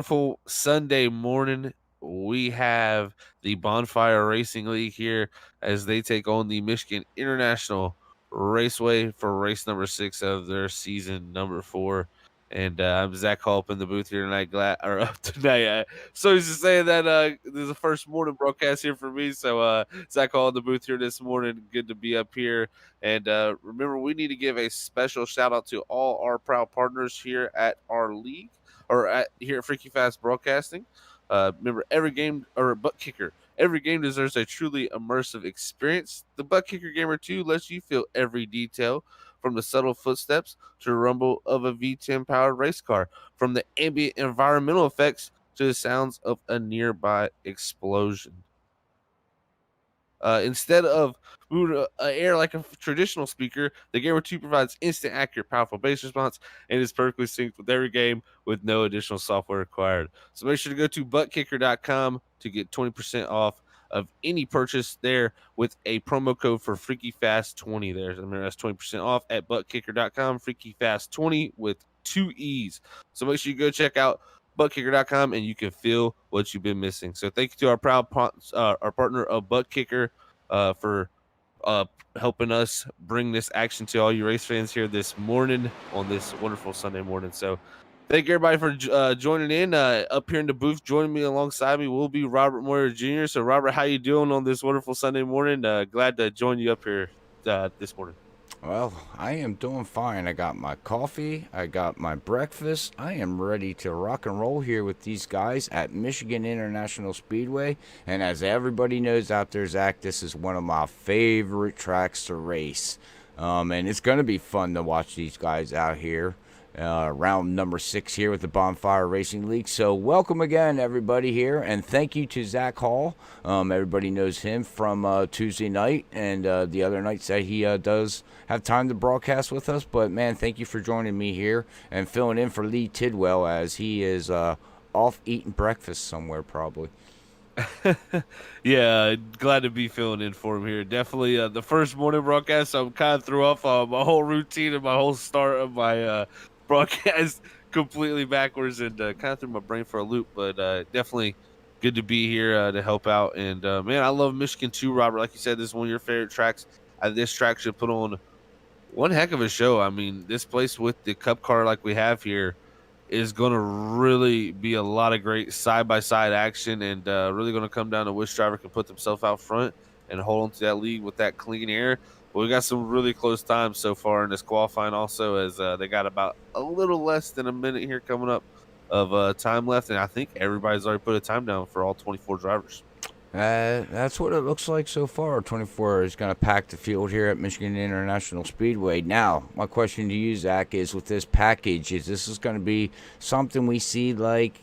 Wonderful Sunday morning. We have the Bonfire Racing League here as they take on the Michigan International Raceway for race number 6 of their season number 4. And I'm Zach Hall up in the booth here tonight. Glad or up tonight. So he's just saying that this is the first morning broadcast here for me. So Zach Hall in the booth here this morning. Good to be up here. And remember, we need to give a special shout out to all our proud partners here at our league or here at Freaky Fast Broadcasting. Remember, every game or ButtKicker, every game deserves a truly immersive experience. The ButtKicker Gamer 2 lets you feel every detail, from the subtle footsteps to the rumble of a V10 powered race car, from the ambient environmental effects to the sounds of a nearby explosion. Instead of moving air like a traditional speaker, the Gamer 2 provides instant, accurate, powerful bass response and is perfectly synced with every game with no additional software required. So make sure to go to buttkicker.com to get 20% off of any purchase there with a promo code for FreakyFast20 there. Remember, that's 20% off at buttkicker.com, FreakyFast20 with 2 E's. So make sure you go check out buttkicker.com and you can feel what you've been missing. So thank you to our proud our partner of ButtKicker for helping us bring this action to all you race fans here this morning on this wonderful Sunday morning. So thank you everybody for joining in. Up here in the booth, joining me alongside me will be Robert Moyer Jr. So Robert, how you doing on this wonderful Sunday morning? Glad to join you up here this morning. Well, I am doing fine. I got my coffee, I got my breakfast. I am ready to rock and roll here with these guys at Michigan International Speedway. And as everybody knows out there, Zach, this is one of my favorite tracks to race. And it's going to be fun to watch these guys out here. Round number 6 here with the Bonfire Racing League. So welcome again, everybody here, and thank you to Zach Hall. Everybody knows him from Tuesday night and the other nights that he does have time to broadcast with us. But man, thank you for joining me here and filling in for Lee Tidwell as he is off eating breakfast somewhere probably. Yeah, glad to be filling in for him here. Definitely the first morning broadcast, so I'm kind of threw off my whole routine and my whole start of my broadcast completely backwards and kind of threw my brain for a loop. But definitely good to be here to help out. And man, I love Michigan too, Robert. Like you said, this is one of your favorite tracks. This track should put on one heck of a show. I mean, this place with the Cup car like we have here is going to really be a lot of great side-by-side action and really going to come down to which driver can put themselves out front and hold on to that lead with that clean air. But we got some really close times so far in this qualifying also, as they got about a little less than a minute here coming up of time left. And I think everybody's already put a time down for all 24 drivers. That's what it looks like so far. 24 is going to pack the field here at Michigan International Speedway. Now, my question to you, Zach, is with this package, is this going to be something we see like,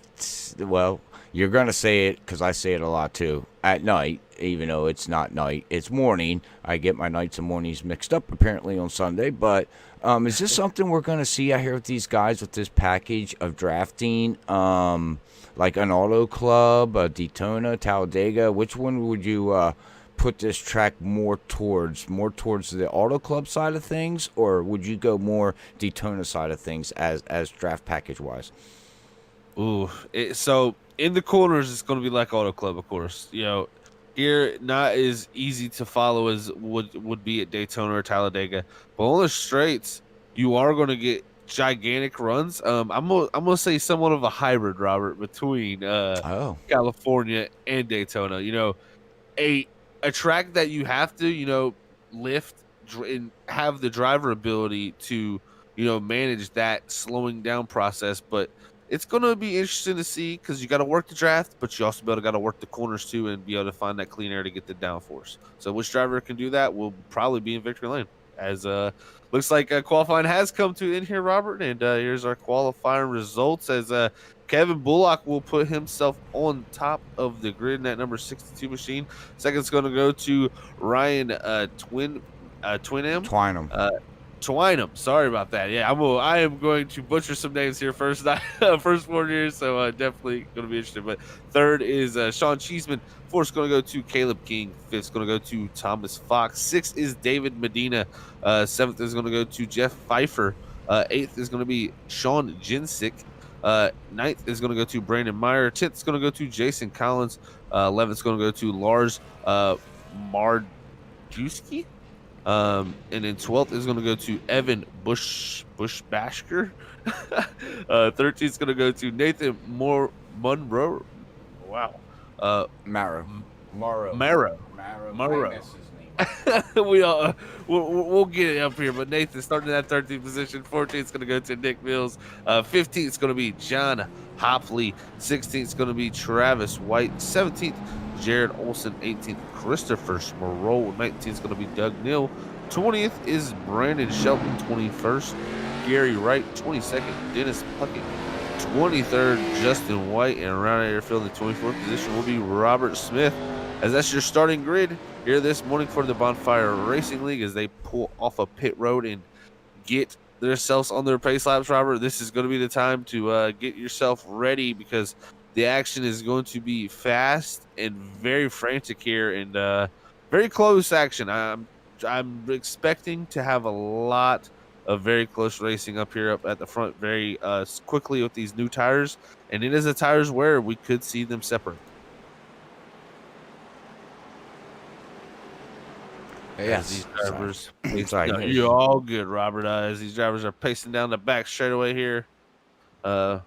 well, you're going to say it because I say it a lot too, at night, even though it's not night, it's morning. I get my nights and mornings mixed up apparently on Sunday, but is this something we're going to see out here with these guys with this package of drafting? Like an Auto Club, a Daytona, Talladega, which one would you put this track more towards? More towards the Auto Club side of things, or would you go more Daytona side of things as draft package wise? Ooh, so in the corners, it's going to be like Auto Club, of course. You know, here not as easy to follow as would be at Daytona or Talladega, but on the straights, you are going to get gigantic runs. I'm gonna say somewhat of a hybrid, Robert, between Oh, California and Daytona. You know, a track that you have to lift and have the driver ability to manage that slowing down process, but it's going to be interesting to see because you got to work the draft, but you also got to work the corners too and be able to find that clean air to get the downforce. So which driver can do that will probably be in victory lane. As looks like qualifying has come to in here, Robert, and here's our qualifying results. As Kevin Bullock will put himself on top of the grid in that number 62 machine. Second's going to go to Ryan Twin M. Twinem. Twinem. Sorry about that. Yeah, I am going to butcher some names here first, first one here, so definitely going to be interesting. But third is Sean Cheeseman. Fourth's going to go to Caleb King. Fifth's going to go to Thomas Fox. Sixth is David Medina. Seventh is going to go to Jeff Pfeiffer. Eighth is going to be Sean Jinsick. Ninth is going to go to Brandon Meyer. 10th is going to go to Jason Collins. 11th is going to go to Lars Marjuski. And then 12th is going to go to Evan Bushbashker. 13th is going to go to Nathan Monroe. Wow. Marrow. Marrow. We'll get it up here, but Nathan starting at 13th position. 14th is going to go to Nick Mills. 15th is going to be John Hopley. 16th is going to be Travis White. 17th, Jared Olson. 18th, Christopher Moreau. 19th is going to be Doug Neal. 20th is Brandon Shelton. 21st, Gary Wright. 22nd, Dennis Puckett. 23rd, Justin White. And around out here filling the 24th position will be Robert Smith. As that's your starting grid here this morning for the Bonfire Racing League as they pull off a pit road and get themselves on their pace laps, Robert. This is going to be the time to get yourself ready because the action is going to be fast and very frantic here and very close action. I'm expecting to have a lot of very close racing up here up at the front very quickly with these new tires, and it is a tires where we could see them separate. Yes, these drivers. You're all good, Robert. As these drivers are pacing down the back straightaway here, man,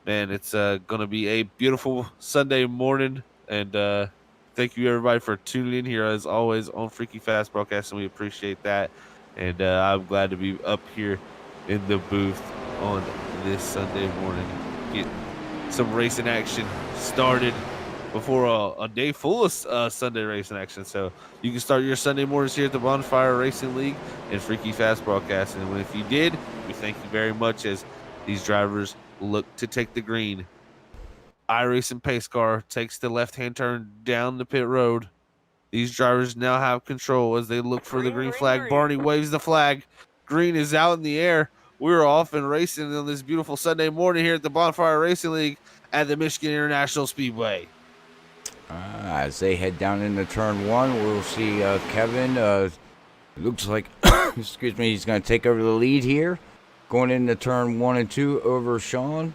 it's going to be a beautiful Sunday morning. And thank you, everybody, for tuning in here as always on Freaky Fast Broadcasting. We appreciate that, and I'm glad to be up here in the booth on this Sunday morning, getting some racing action started before a day full of Sunday racing action. So you can start your Sunday mornings here at the Bonfire Racing League and Freaky Fast Broadcasting. And if you did, we thank you very much as these drivers look to take the green. iRacing pace car takes the left-hand turn down the pit road. These drivers now have control as they look for the green flag. Barney waves the flag. Green is out in the air. We're off and racing on this beautiful Sunday morning here at the Bonfire Racing League at the Michigan International Speedway. As they head down into turn one, we'll see Kevin. Looks like, excuse me, he's going to take over the lead here. Going into turn 1 and 2 over Sean.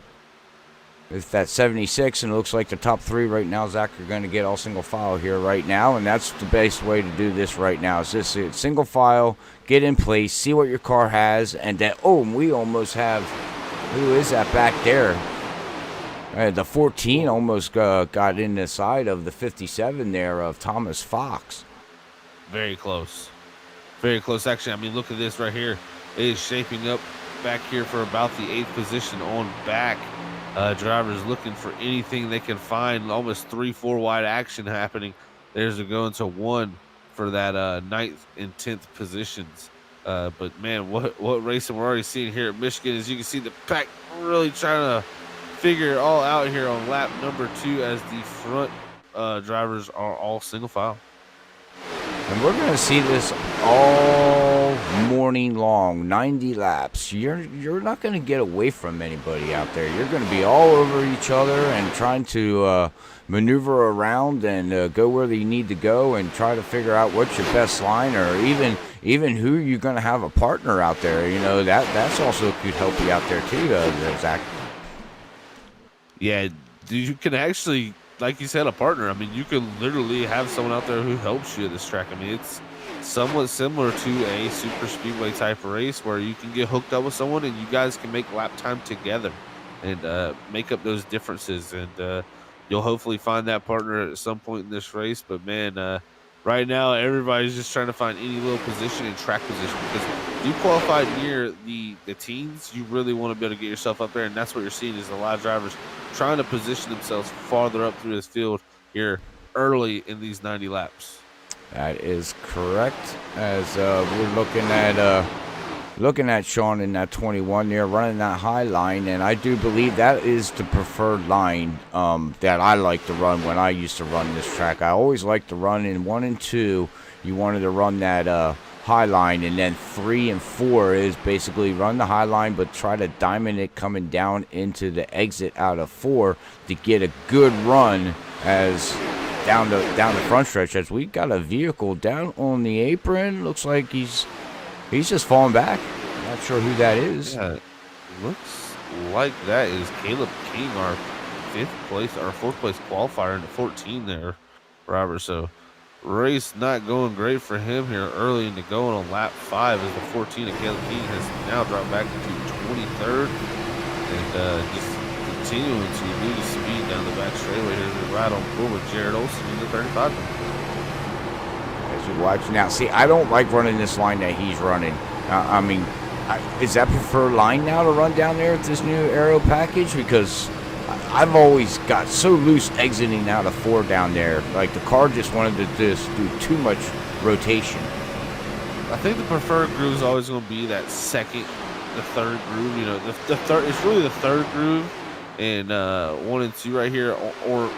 With that 76, and it looks like the top three right now, Zach, are going to get all single file here right now. And that's the best way to do this right now. Is this single file, get in place, see what your car has, and then, we almost have, who is that back there? The 14 almost got in the side of the 57 there of Thomas Fox. Very close. Very close action. I mean, look at this right here. It is shaping up back here for about the 8th position on back. Drivers looking for anything they can find. Almost 3-4 wide action happening. There's a going to 1 for that 9th and 10th positions. But, man, what racing we're already seeing here at Michigan. As you can see, the pack really trying to figure it all out here on lap number 2 as the front drivers are all single file. And we're going to see this all morning long, 90 laps. You're not going to get away from anybody out there. You're going to be all over each other and trying to maneuver around and go where you need to go and try to figure out what's your best line, or even who you're going to have a partner out there. You know, that's also could help you out there too, Zach. Yeah, you can actually, like you said, a partner. I mean, you can literally have someone out there who helps you at this track. I mean, it's somewhat similar to a super speedway type of race where you can get hooked up with someone and you guys can make lap time together and make up those differences. And you'll hopefully find that partner at some point in this race. But, man, right now everybody's just trying to find any little position in track position, because if you qualify near the teens, you really want to be able to get yourself up there. And that's what you're seeing is a lot of drivers trying to position themselves farther up through this field here early in these 90 laps. That is correct. As we're looking at Sean in that 21 there, running that high line, and I do believe that is the preferred line that I like to run when I used to run this track. I always liked to run in 1 and 2. You wanted to run that high line, and then 3 and 4 is basically run the high line but try to diamond it coming down into the exit out of 4 to get a good run as down the front stretch. As we got a vehicle down on the apron, looks like he's just falling back. Not sure who that is. Yeah, like that is Caleb King, our fourth place qualifier in the 14 there, Robert. So race not going great for him here early into going on lap 5 as the 14 of Caleb King has now dropped back to 23rd and just continuing to lose speed down the back straightaway here to right on board with Jared Olson in the 35. As you watch now, see, I don't like running this line that he's running. I mean, is that preferred line now to run down there with this new aero package? Because I've always got so loose exiting out of 4 down there. Like the car just wanted to just do too much rotation. I think the preferred groove is always going to be that the third groove. You know, the third. It's really the third groove, and 1 and 2 right here, or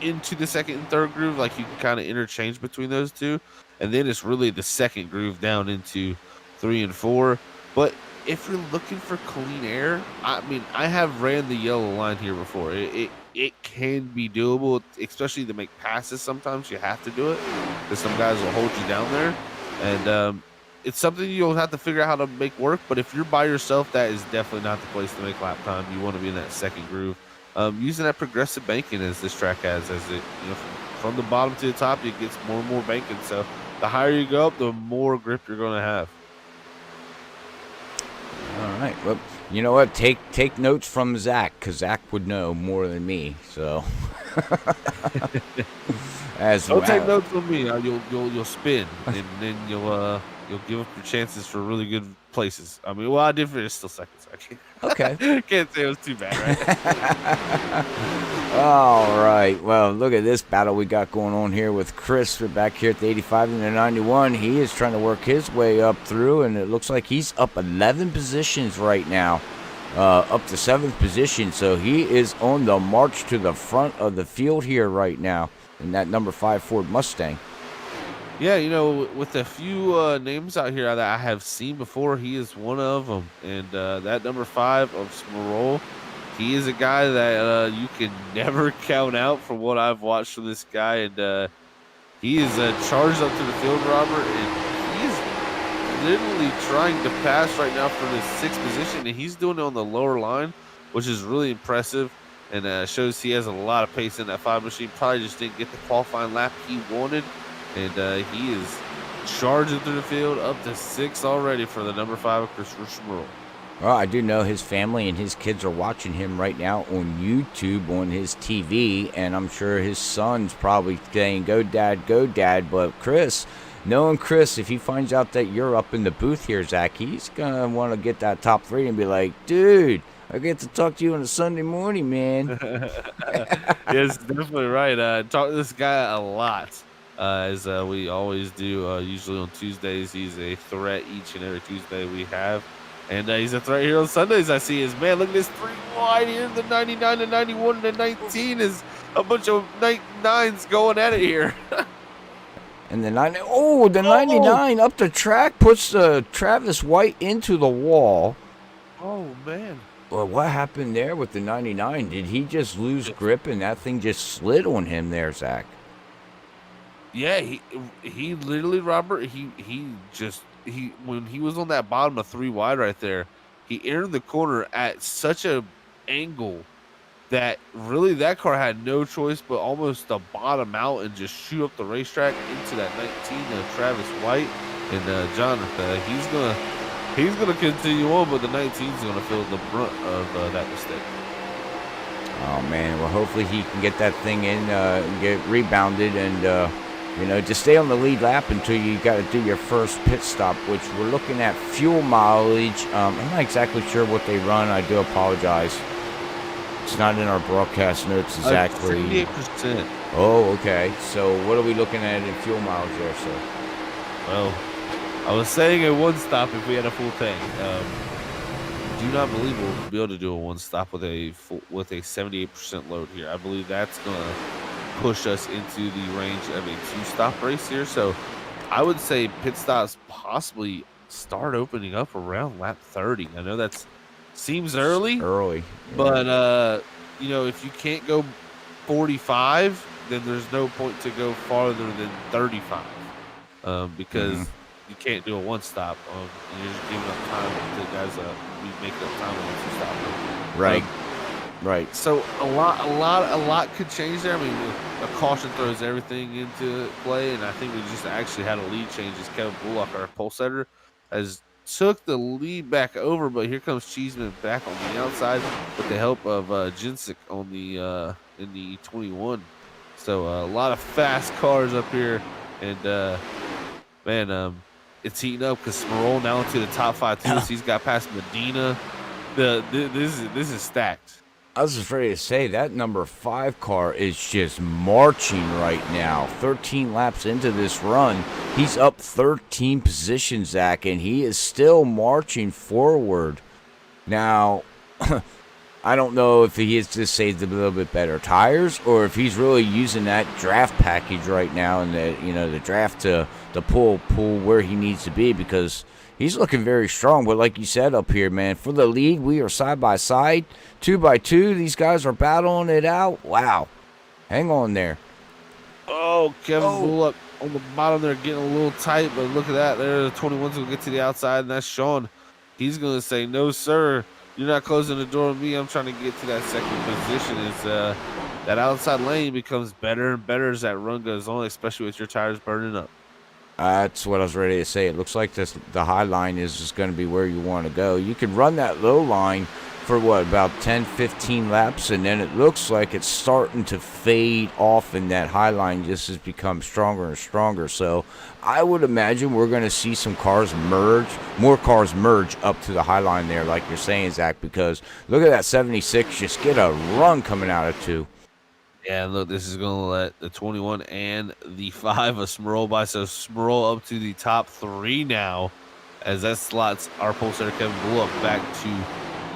into the second and third groove. Like you can kind of interchange between those two, and then it's really the second groove down into 3 and 4. But if you're looking for clean air, I mean, I have ran the yellow line here before. It can be doable, especially to make passes. Sometimes you have to do it because some guys will hold you down there, and it's something you'll have to figure out how to make work. But if you're by yourself, that is definitely not the place to make lap time. You want to be in that second groove, using that progressive banking as this track has, as it from the bottom to the top, it gets more and more banking. So the higher you go up, the more grip you're going to have. All right. Well, you know what? Take notes from Zach, because Zach would know more than me. So, Don't take notes from me. You'll spin, and then you'll give up your chances for really good places. I mean, well, I did finish still second, so I can't. Okay. Can't say it was too bad, right? All right. Well, look at this battle we got going on here with Chris. We're back here at the 85 and the 91. He is trying to work his way up through, and it looks like he's up 11 positions right now, up to 7th position. So he is on the march to the front of the field here right now in that number 5 Ford Mustang. Yeah, with a few names out here that I have seen before, he is one of them. And that number 5 of Smerol, he is a guy that you can never count out from what I've watched from this guy. And he is charged up to the field, Robert, and he's literally trying to pass right now for the 6th position, and he's doing it on the lower line, which is really impressive and shows he has a lot of pace in that 5 machine. Probably just didn't get the qualifying lap he wanted. And he is charging through the field up to 6 already for the number 5 of Christopher Schmerl. Well, I do know his family and his kids are watching him right now on YouTube on his TV, and I'm sure his son's probably saying, go, Dad, go, Dad. But Chris, knowing Chris, if he finds out that you're up in the booth here, Zach, he's going to want to get that top 3 and be like, dude, I get to talk to you on a Sunday morning, man. Yes, definitely right. Talk to this guy a lot. As we always do, usually on Tuesdays. He's a threat each and every Tuesday we have. And he's a threat here on Sundays. I see his man. Look at this 3 wide here. The 99, the 91, the 19 is a bunch of 99s going at it here. And the 99 up the track puts Travis White into the wall. Oh, man. Well, what happened there with the 99? Did he just lose grip and that thing just slid on him there, Zach? Yeah, he literally, Robert, he when he was on that bottom of 3 wide right there, he entered the corner at such a angle that really that car had no choice but almost to bottom out and just shoot up the racetrack into that 19 of Travis White. And Jonathan, he's gonna continue on, but the 19 is gonna feel the brunt of that mistake. Oh man, well hopefully he can get that thing in and get rebounded and just stay on the lead lap until you got to do your first pit stop, which we're looking at fuel mileage. I'm not exactly sure what they run. I do apologize. It's not in our broadcast notes exactly. 78%. Oh, okay. So what are we looking at in fuel mileage there, sir? Well, I was saying a 1 stop if we had a full tank. Do not believe we'll be able to do a 1 stop with a 78% load here. I believe that's gonna push us into the range of a 2-stop race here. So I would say pit stops possibly start opening up around lap 30. I know that seems early, yeah. But if you can't go 45, then there's no point to go farther than 35, because you can't do a 1 stop. You're just giving up time to guys be making up time on a 2-stop. Right. Right. So a lot could change there. I mean, a caution throws everything into play, and I think we just actually had a lead change as Kevin Bullock, our pole setter, has took the lead back over. But here comes Cheeseman back on the outside with the help of Jinsik on the in the 21. So a lot of fast cars up here, and man, it's heating up because Smerol now into the top 5 too. So he's got past Medina. This is stacked. I was just ready to say that number 5 car is just marching right now. 13 laps into this run, he's up 13 positions, Zach, and he is still marching forward. Now, I don't know if he has just saved a little bit better tires or if he's really using that draft package right now and the draft to pull where he needs to be, because he's looking very strong. But like you said up here, man, for the lead, we are side by side, 2 by 2. These guys are battling it out. Wow. Hang on there. Oh, Kevin Bullock on the bottom there getting a little tight, but look at that. There, the 21's going to get to the outside, and that's Sean. He's going to say, no, sir. You're not closing the door on me. I'm trying to get to that second position. As that outside lane becomes better and better as that run goes on, especially with your tires burning up. That's what I was ready to say. It looks like the high line is just going to be where you want to go. You can run that low line for about 10, 15 laps, and then it looks like it's starting to fade off, and that high line just has become stronger and stronger. So I would imagine we're going to see some cars merge, more cars merge up to the high line there, like you're saying, Zach, because look at that 76 just get a run coming out of 2. Yeah, look, this is going to let the 21 and the 5 of Smerol by. So Smerol up to the top 3 now, as that slots our pole setter Kevin Bullock back to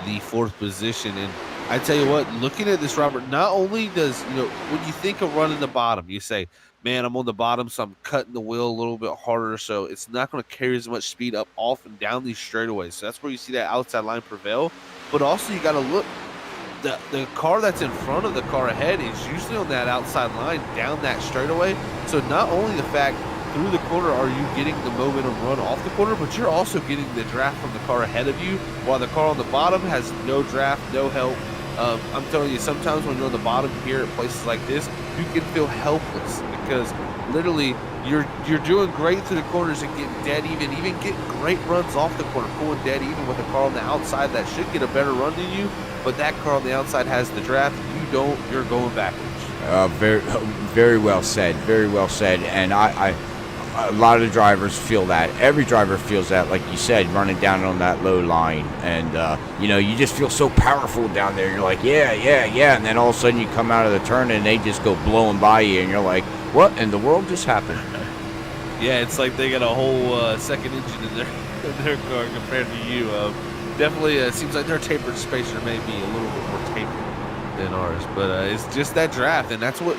the 4th position. And I tell you what, looking at this, Robert, not only does, when you think of running the bottom, you say, man, I'm on the bottom, so I'm cutting the wheel a little bit harder, so it's not going to carry as much speed up off and down these straightaways. So that's where you see that outside line prevail. But also you got to look, the car that's in front of the car ahead is usually on that outside line down that straightaway. So not only the fact through the corner are you getting the momentum run off the corner, but you're also getting the draft from the car ahead of you, while the car on the bottom has no draft, no help. I'm telling you, sometimes when you're on the bottom here at places like this, you can feel helpless because literally you're doing great through the corners and getting dead even getting great runs off the corner, pulling dead even with a car on the outside that should get a better run than you, but that car on the outside has the draft. You don't, you're going backwards. Very, very well said. Very well said. And I a lot of the drivers feel that. Every driver feels that, like you said, running down on that low line. And, you just feel so powerful down there. You're like, yeah. And then all of a sudden you come out of the turn and they just go blowing by you. And you're like, what in the world just happened? Yeah, it's like they got a whole second engine in their car compared to you. Definitely, it seems like their tapered spacer may be a little bit more tapered than ours. But it's just that draft. And that's what,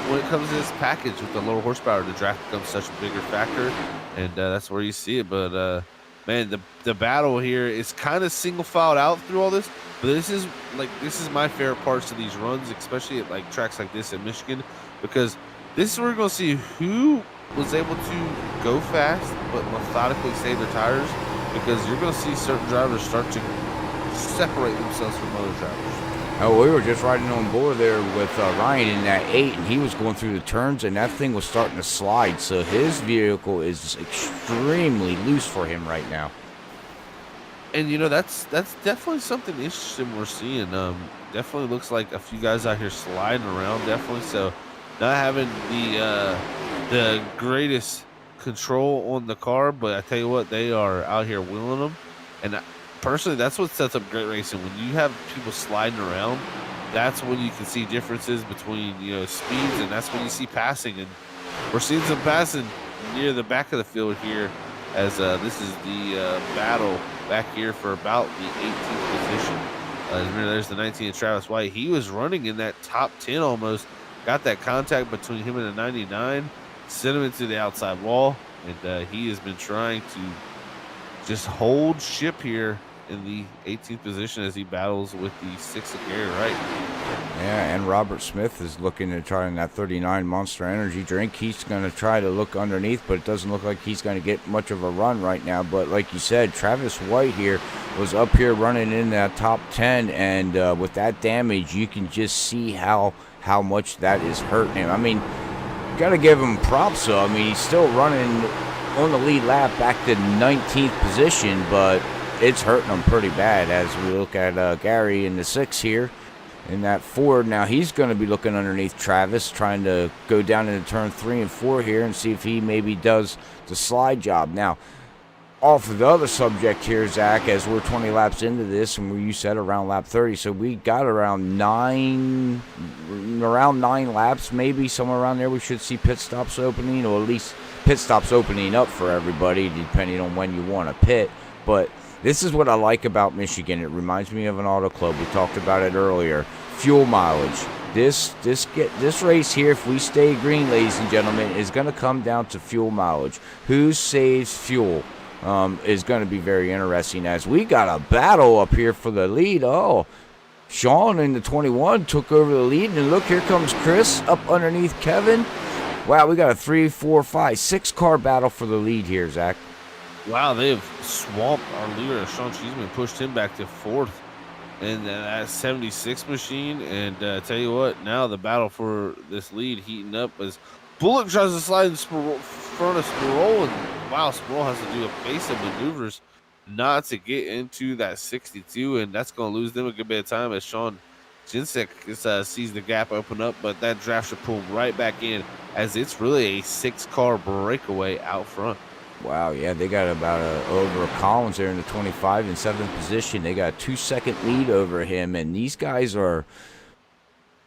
when it comes to this package with the lower horsepower, the draft becomes such a bigger factor, and that's where you see it. But man, the battle here is kind of single filed out through all this. But this is my favorite parts of these runs, especially at like tracks like this in Michigan, because this is where we're going to see who was able to go fast but methodically save their tires, because you're going to see certain drivers start to separate themselves from other drivers. Oh, we were just riding on board there with Ryan in that 8, and he was going through the turns, and that thing was starting to slide. So his vehicle is extremely loose for him right now. And that's definitely something interesting we're seeing. Definitely looks like a few guys out here sliding around. Definitely, so not having the greatest control on the car, but I tell you what, they are out here wheeling them, and personally, that's what sets up great racing. When you have people sliding around, that's when you can see differences between speeds, and that's when you see passing. And we're seeing some passing near the back of the field here, as this is the battle back here for about the 18th position. Remember, there's the 19 of Travis White. He was running in that top 10 almost. Got that contact between him and the 99, sent him into the outside wall, and he has been trying to just hold ship here in the 18th position as he battles with the 6th of Gary Wright. Yeah, and Robert Smith is looking to try in that 39 Monster Energy drink. He's going to try to look underneath, but it doesn't look like he's going to get much of a run right now. But like you said, Travis White here was up here running in that top 10, and with that damage, you can just see how much that is hurting him. I mean, got to give him props, though. I mean, he's still running on the lead lap back to 19th position, but it's hurting him pretty bad as we look at Gary in the 6 here. In that Ford, now he's going to be looking underneath Travis, trying to go down into turn 3 and 4 here and see if he maybe does the slide job. Now, off of the other subject here, Zach, as we're 20 laps into this, and you said around lap 30, so we got around 9 laps, maybe somewhere around there. We should see pit stops opening, or at least pit stops opening up for everybody, depending on when you want to pit. But this is what I like about Michigan. It reminds me of an auto club. We talked about it earlier. Fuel mileage. This race here, if we stay green, ladies and gentlemen, is going to come down to fuel mileage. Who saves fuel is going to be very interesting, as we got a battle up here for the lead. Oh, Sean in the 21 took over the lead, and look, here comes Chris up underneath Kevin. Wow, we got a 3, 4, 5, 6 car battle for the lead here, Zach. Wow, they've swamped our leader. Sean Cheeseman pushed him back to 4th in that 76 machine. And tell you what, now the battle for this lead heating up as Bullock tries to slide in front of Sproul. And wow, Sproul has to do a base of maneuvers not to get into that 62. And that's going to lose them a good bit of time as Sean Jinsek sees the gap open up. But that draft should pull him right back in, as it's really a 6-car breakaway out front. Wow, yeah, they got about over Collins there in the 25 and 7th position. They got a 2-second lead over him, and these guys are,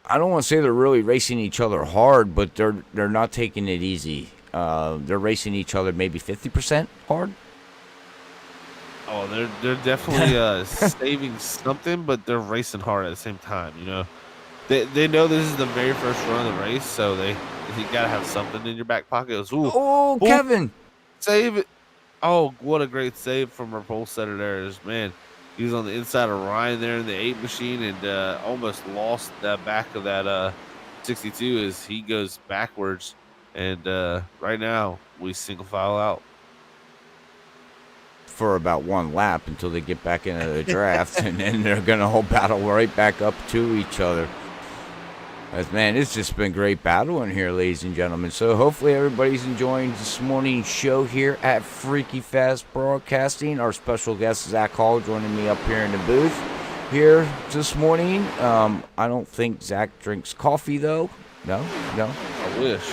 I don't want to say they're really racing each other hard, but they're not taking it easy. They're racing each other maybe 50% hard. Oh, they're definitely saving something, but they're racing hard at the same time. You know, they know this is the very first run of the race, so you gotta have something in your back pocket. Oh, Kevin. Save it. Oh, what a great save from our pole setter there. Man, he was on the inside of Ryan there in the 8 machine and almost lost the back of that 62 as he goes backwards. And right now, we single file out. For about 1 lap until they get back into the draft, and then they're going to whole battle right back up to each other. As, man, it's just been great battling here, ladies and gentlemen. So hopefully everybody's enjoying this morning's show here at Freaky Fast Broadcasting. Our special guest, Zach Hall, joining me up here in the booth here this morning. I don't think Zach drinks coffee, though. No? I wish.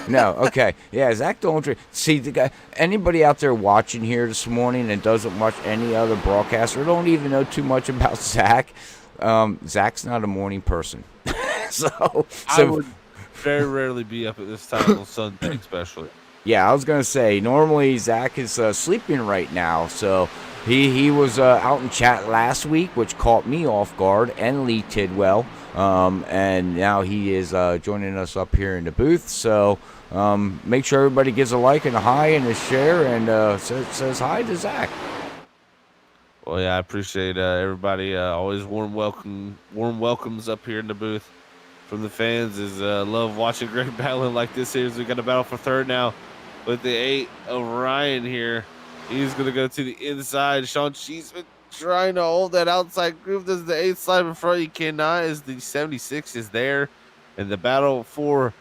No, okay. Yeah, Zach don't drink. See, the guy, anybody out there watching here this morning and doesn't watch any other broadcast or don't even know too much about Zach, Zach's not a morning person. So I would very rarely be up at this time on Sunday, especially. Yeah, I was going to say, normally Zach is sleeping right now. So he was out in chat last week, which caught me off guard, and Lee Tidwell. And now he is joining us up here in the booth. So make sure everybody gives a like and a hi and a share and says hi to Zach. Well, yeah, I appreciate everybody. Always warm welcomes up here in the booth from the fans. Is love watching great battling like this here. We got a battle for 3rd now with the 8 of Ryan here. He's going to go to the inside. Sean Cheeseman trying to hold that outside groove. Does the 8 slide in front? He cannot, as the 76 is there. And the battle for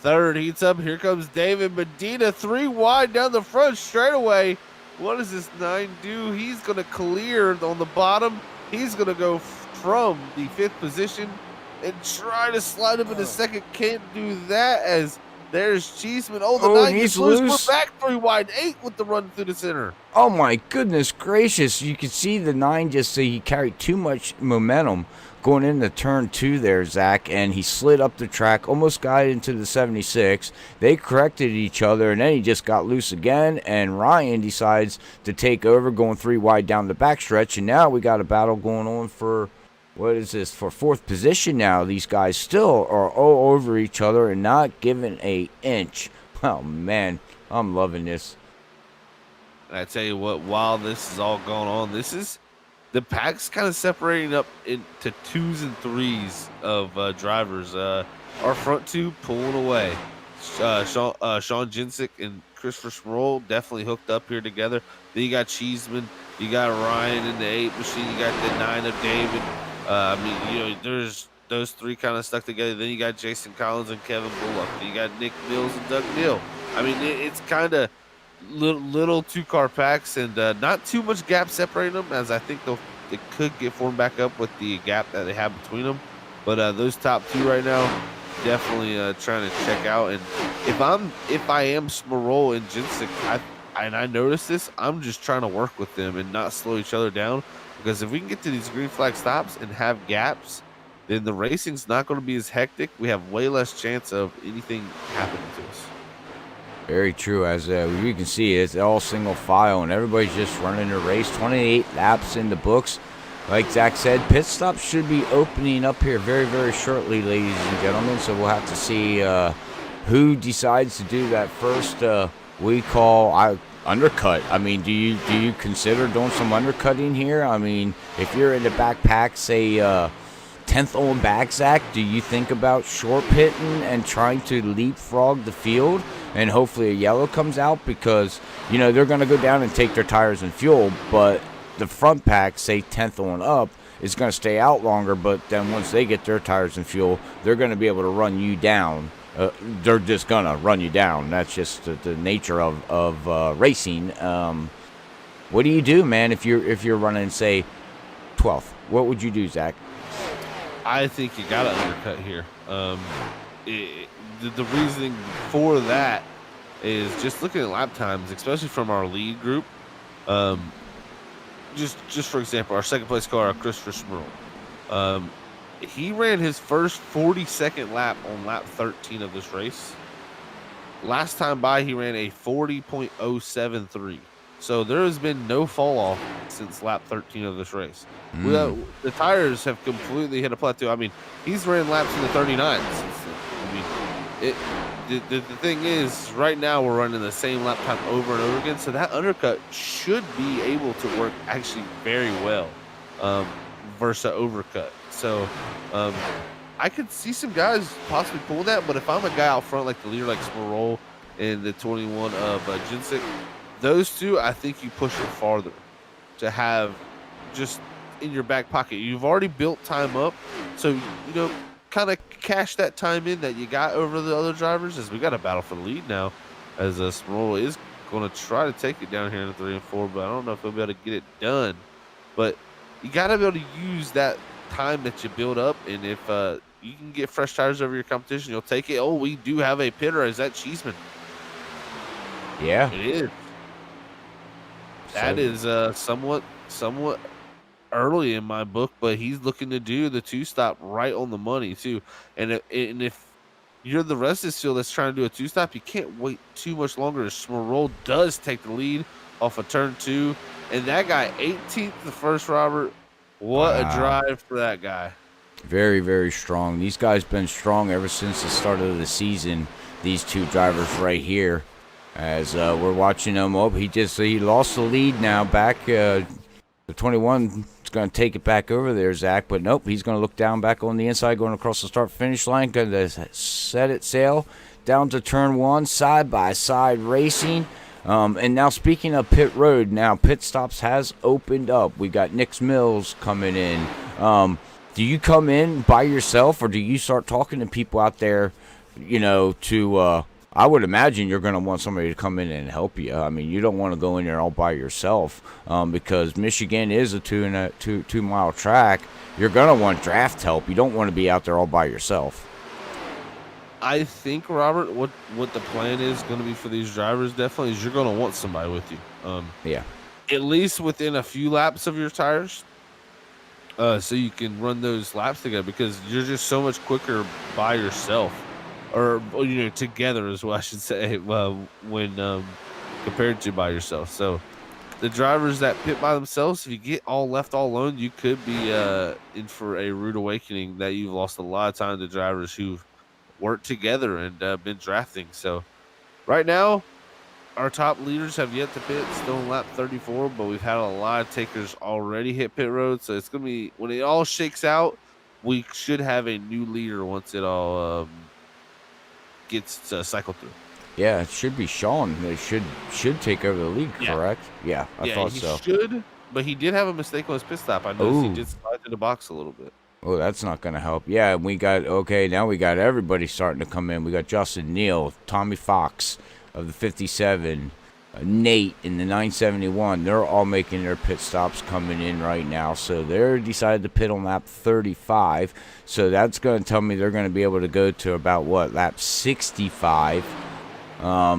3rd heats up. Here comes David Medina, 3 wide down the front straightaway. What does this 9 do? He's going to clear on the bottom. He's going to go from the 5th position and try to slide up in the 2nd. Can't do that, as there's Cheeseman. Oh, the 9 gets loose. We're back 3 wide. 8 with the run through the center. Oh, my goodness gracious. You can see the 9 just he carried too much momentum going into turn 2 there, Zach, and he slid up the track, almost got into the 76. They corrected each other, and then he just got loose again, and Ryan decides to take over, going 3 wide down the backstretch, and now we got a battle going on for, what is this, for 4th position now. These guys still are all over each other and not giving an inch. Oh, man, I'm loving this. And I tell you what, while this is all going on, this is the pack's kind of separating up into twos and threes of drivers. Our front two pulling away. Sean Jinsick and Christopher Sproul definitely hooked up here together. Then you got Cheeseman, you got Ryan in the 8 machine, you got the 9 of David. I mean, there's those three kind of stuck together. Then you got Jason Collins and Kevin Bullock. Then you got Nick Mills and Doug Neal. I mean, it's kind of little two-car packs and not too much gap separating them, as I think they could get formed back up with the gap that they have between them. But those top two right now, definitely trying to check out. And if I am Smarol and Jinsick, I notice this, I'm just trying to work with them and not slow each other down, because if we can get to these green flag stops and have gaps, then the racing's not going to be as hectic. We have way less chance of anything happening to us. Very true. As you can see, it's all single file, and everybody's just running a race. 28 laps in the books. Like Zach said, pit stops should be opening up here very, very shortly, ladies and gentlemen. So we'll have to see who decides to do that first. We call undercut. I mean, do you consider doing some undercutting here? I mean, if you're in the backpack, say 10th on back, Zach, do you think about short pitting and trying to leapfrog the field, and hopefully a yellow comes out, because they're going to go down and take their tires and fuel, but the front pack, say 10th on up, is going to stay out longer, but then once they get their tires and fuel, they're going to be able to run you down. They're just going to run you down. That's just the nature of racing. What do you do, man, if you're running, say, 12th? What would you do, Zach? I think you got to undercut here. The reasoning for that is just looking at lap times, especially from our lead group. Just for example, our second place car, Christopher Smirl, he ran his first 40-second lap on lap 13 of this race. Last time by, he ran a 40.073. So there has been no fall off since lap 13 of this race. The tires have completely hit a plateau. I mean, he's ran laps in the 39s. I mean, the thing is, right now we're running the same lap time over and over again. So that undercut should be able to work actually very well versus an overcut. So I could see some guys possibly pull that. But if I'm a guy out front, like the leader, like Smarol and the 21 of Jinsick, those two, I think you push it farther to have just in your back pocket. You've already built time up, so kind of cash that time in that you got over the other drivers, as we got a battle for the lead now, as Smarol is going to try to take it down here in the 3 and 4, but I don't know if he'll be able to get it done. But you got to be able to use that time that you build up, and if you can get fresh tires over your competition, you'll take it. Oh, we do have a pitter. Is that Cheeseman? Yeah, it is. That is somewhat early in my book, but he's looking to do the 2-stop right on the money too. And if you're the rest of this field that's trying to do a 2-stop, you can't wait too much longer. Smarol does take the lead off of turn 2, and that guy 18th the first, Robert. What a drive for that guy. Very, very strong. These guys been strong ever since the start of the season. These two drivers right here. As we're watching him up, he lost the lead now back. The 21 is going to take it back over there, Zach, but nope, he's going to look down back on the inside, going across the start-finish line, going to set it sail down to turn 1, side-by-side racing. And now, speaking of pit road, now pit stops has opened up. We got Nick Mills coming in. Do you come in by yourself, or do you start talking to people out there, to I would imagine you're going to want somebody to come in and help you. I mean, you don't want to go in there all by yourself, because Michigan is a 2 mile track. You're going to want draft help. You don't want to be out there all by yourself. I think, Robert, what the plan is going to be for these drivers definitely is you're going to want somebody with you. Yeah. At least within a few laps of your tires, so you can run those laps together, because you're just so much quicker by yourself. Or together is what I should say, when compared to by yourself. So the drivers that pit by themselves, if you get all left all alone, you could be in for a rude awakening that you've lost a lot of time to drivers who've worked together and been drafting. So right now, our top leaders have yet to pit, still in lap 34, but we've had a lot of takers already hit pit road. So it's gonna be when it all shakes out, we should have a new leader once it all gets cycled through. Yeah, it should be Sean. They should take over the lead, correct? Yeah, I Yeah, thought he so. should, but he did have a mistake on his pit stop. I noticed he did slide through the box a little bit. Oh, that's not going to help. Yeah, we got, okay, now we got everybody starting to come in. We got Justin Neal, Tommy Fox of the 57, Nate in the 971. They're all making their pit stops coming in right now. So they're decided to pit on lap 35. So that's going to tell me they're going to be able to go to about, what, lap 65.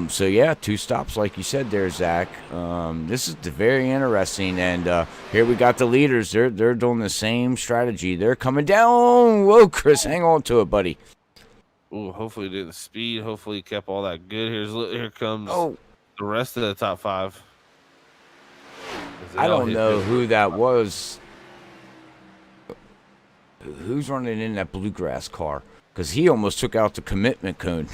So yeah, 2 stops like you said there, Zach. This is very interesting, and here we got the leaders. They're doing the same strategy. They're coming down. Whoa, Chris, hang on to it, buddy. Ooh, hopefully he didn't speed. Hopefully he kept all that good. Here comes the rest of the top 5. I don't know who that was. Who's running in that bluegrass car? Because he almost took out the commitment cone.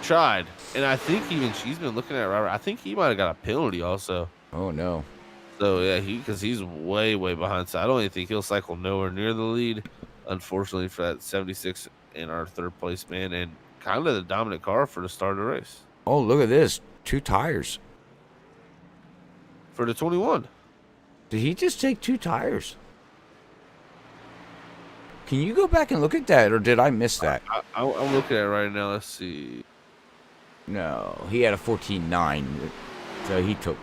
Tried, and I think even she's been looking at Robert. I think he might have got a penalty also. Oh no! So yeah, because he's way behind. So I don't even think he'll cycle nowhere near the lead. Unfortunately for that 76 in our 3rd place man, and kind of the dominant car for the start of the race. Oh, look at this! 2 tires for the 21. Did he just take 2 tires? Can you go back and look at that, or did I miss that? I'm looking at it right now. Let's see. No, he had a 14.9, so he took.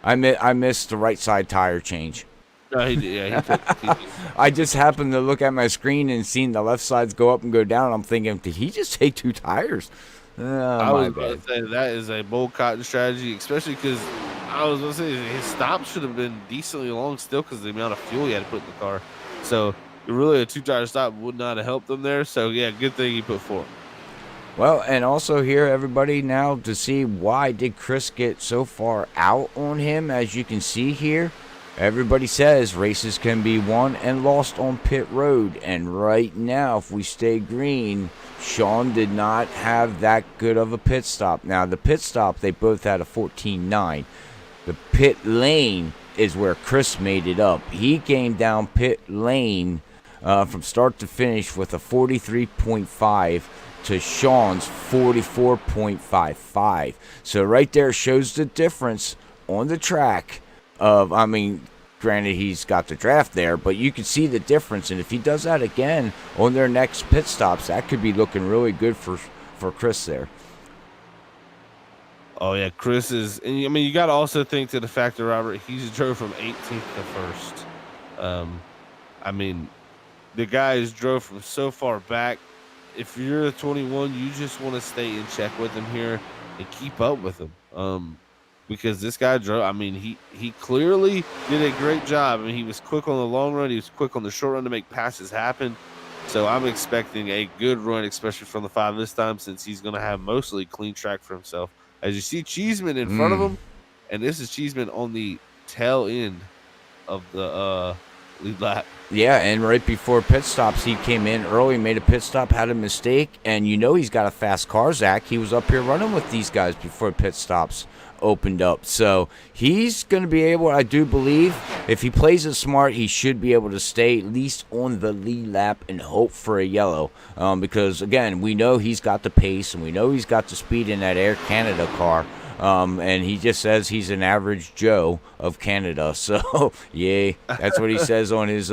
I missed the right side tire change. No, he did. Yeah, he took. I just happened to look at my screen and seen the left sides go up and go down. I'm thinking, did he just take 2 tires? I was about to say that is a bold cotton strategy, especially because I was going to say his stops should have been decently long still because of the amount of fuel he had to put in the car. So really, a 2-tire stop would not have helped them there. So yeah, good thing he put 4. Well, and also here, everybody, now to see why did Chris get so far out on him. As you can see here, everybody says races can be won and lost on pit road. And right now, if we stay green, Sean did not have that good of a pit stop. Now, the pit stop, they both had a 14.9. The pit lane is where Chris made it up. He came down pit lane from start to finish with a 43.5. to Sean's 44.55. So right there shows the difference on the track of, I mean, granted he's got the draft there, but you can see the difference. And if he does that again on their next pit stops, that could be looking really good for Chris there. Oh yeah, Chris is, and I mean, you got to also think to the fact that Robert, he's drove from 18th to 1st. I mean, the guys drove from so far back. If you're a 21, you just want to stay in check with him here and keep up with him. Because this guy drove, I mean, he clearly did a great job. I mean, he was quick on the long run. He was quick on the short run to make passes happen. So I'm expecting a good run, especially from the 5 this time, since he's going to have mostly clean track for himself. As you see Cheeseman in front of him, and this is Cheeseman on the tail end of the lead lap. Yeah, and right before pit stops, he came in early, made a pit stop, had a mistake, and you know he's got a fast car, Zach. He was up here running with these guys before pit stops opened up. So he's going to be able, I do believe, if he plays it smart, he should be able to stay at least on the lead lap and hope for a yellow. Because, again, we know he's got the pace, and we know he's got the speed in that Air Canada car. And he just says he's an average Joe of Canada. So, yeah, that's what he says on his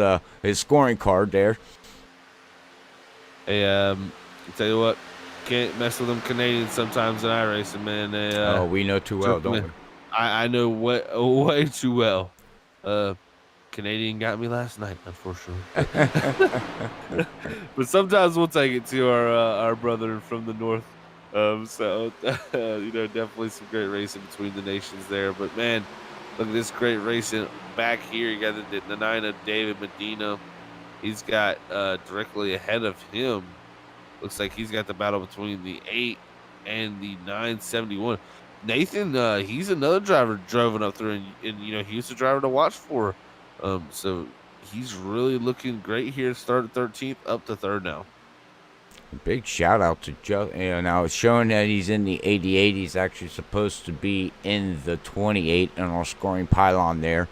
scoring card there. Hey, I'll tell you what, can't mess with them Canadians sometimes in iRacing, man. They, we know too well, don't we? I know way too well. Canadian got me last night, unfortunately. But sometimes we'll take it to our brother from the north. So, definitely some great racing between the nations there. But, man, look at this great racing back here. You got the 9 of David Medina. He's got directly ahead of him. Looks like he's got the battle between the 8 and the 971. Nathan, he's another driver driving up through, and he's a driver to watch for. So he's really looking great here. Started 13th, up to 3rd now. Big shout out to Joe. Now it's showing that he's in the 88. He's actually supposed to be in the 28 in our scoring pylon there,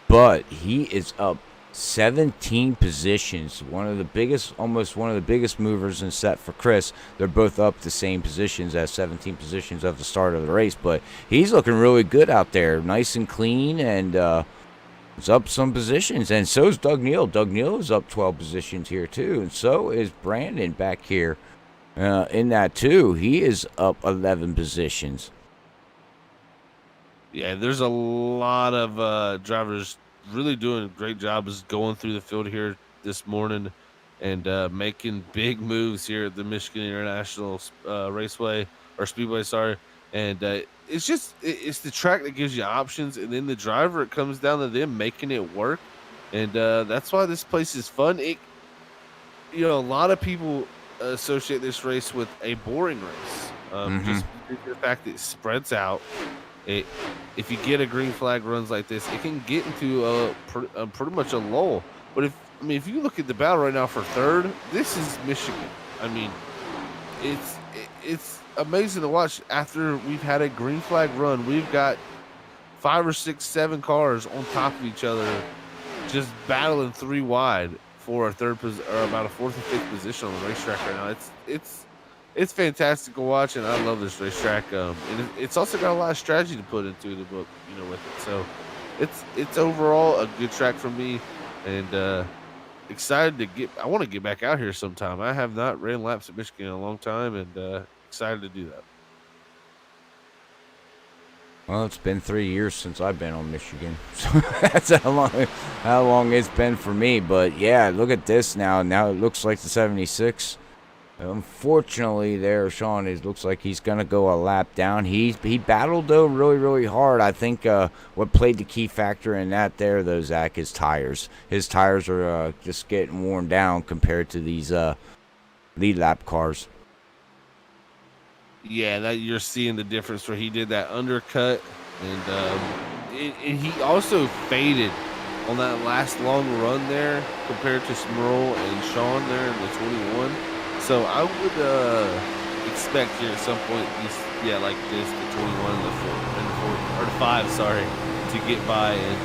but he is up 17 positions. Almost one of the biggest movers in set for Chris. They're both up the same positions as 17 positions of the start of the race, but he's looking really good out there, nice and clean, and it's up some positions. And so is Doug Neal. Doug Neal is up 12 positions here too, and so is Brandon back here in that too. He is up 11 positions. Yeah, there's a lot of drivers really doing a great job is going through the field here this morning and making big moves here at the Michigan International Raceway or Speedway, sorry. And it's the track that gives you options, and then the driver, it comes down to them making it work. And that's why this place is fun. A lot of people associate this race with a boring race, just the fact that it spreads out. If you get a green flag runs like this, it can get into a pretty much a lull. But if you look at the battle right now for third, this is Michigan. I mean, it's amazing to watch. After we've had a green flag run, we've got 5 or 6, 7 cars on top of each other, just battling 3 wide for a third position or about a 4th or 5th position on the racetrack right now. It's fantastic to watch, and I love this racetrack. And it's also got a lot of strategy to put into the book, with it. So it's overall a good track for me, and excited to I want to get back out here sometime. I have not ran laps at Michigan in a long time, and excited to do that. Well, it's been 3 years since I've been on Michigan, so that's how long it's been for me. But yeah, look at this now. Now it looks like the 76. Unfortunately, there, Sean, it looks like he's gonna go a lap down. He battled though really, really hard. I think what played the key factor in that there, though, Zach, is tires. His tires are just getting worn down compared to these lead lap cars. Yeah, that you're seeing the difference where he did that undercut, and he also faded on that last long run there compared to Smurl and Sean there in the 21. So I would expect here at some point, like this, the 21 and the 4 or the 5, sorry, to get by and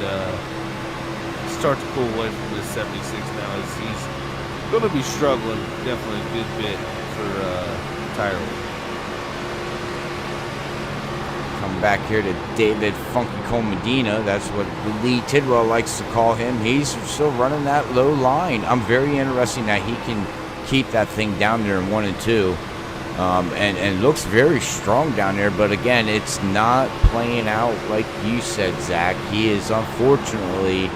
start to pull away from this 76 now, as he's going to be struggling definitely a good bit for tire weight. Come back here to David Funky Cole Medina. That's what Lee Tidwell likes to call him. He's still running that low line. I'm very interested that he can keep that thing down there in 1 and 2, and looks very strong down there. But again, it's not playing out like you said, Zach. He is, unfortunately,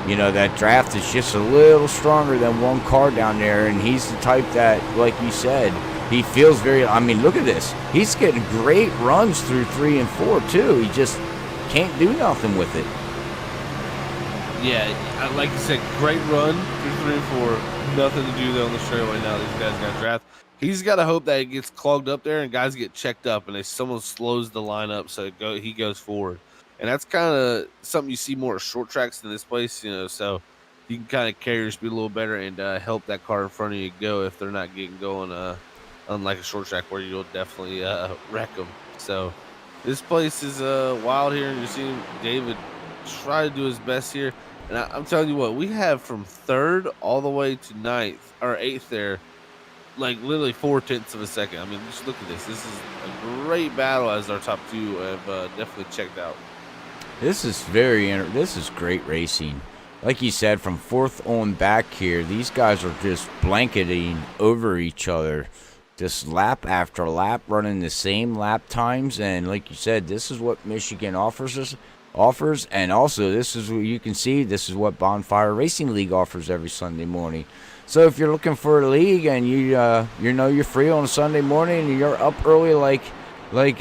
that draft is just a little stronger than one car down there, and he's the type that, like you said, he feels very. I mean, look at this. He's getting great runs through 3 and 4 too. He just can't do nothing with it. Yeah, like you said, great run through 3 and 4. Nothing to do there on the straightaway now. These guys got drafted. He's got to hope that it gets clogged up there and guys get checked up and someone slows the line up so he goes forward. And that's kind of something you see more at short tracks than this place, so you can kind of carry your speed a little better and help that car in front of you go if they're not getting going, unlike a short track where you'll definitely wreck them. So this place is wild here, and you're seeing David try to do his best here. And I'm telling you what, we have from 3rd all the way to 9th or 8th there, like literally 0.4 of a second. I mean, just look at this. This is a great battle, as our top 2 have definitely checked out. This is this is great racing. Like you said, from 4th on back here, these guys are just blanketing over each other, just lap after lap, running the same lap times. And like you said, this is what Michigan offers, and also this is what you can see. This is what Bonfire Racing League offers every Sunday morning. So if you're looking for a league and you're free on a Sunday morning and you're up early like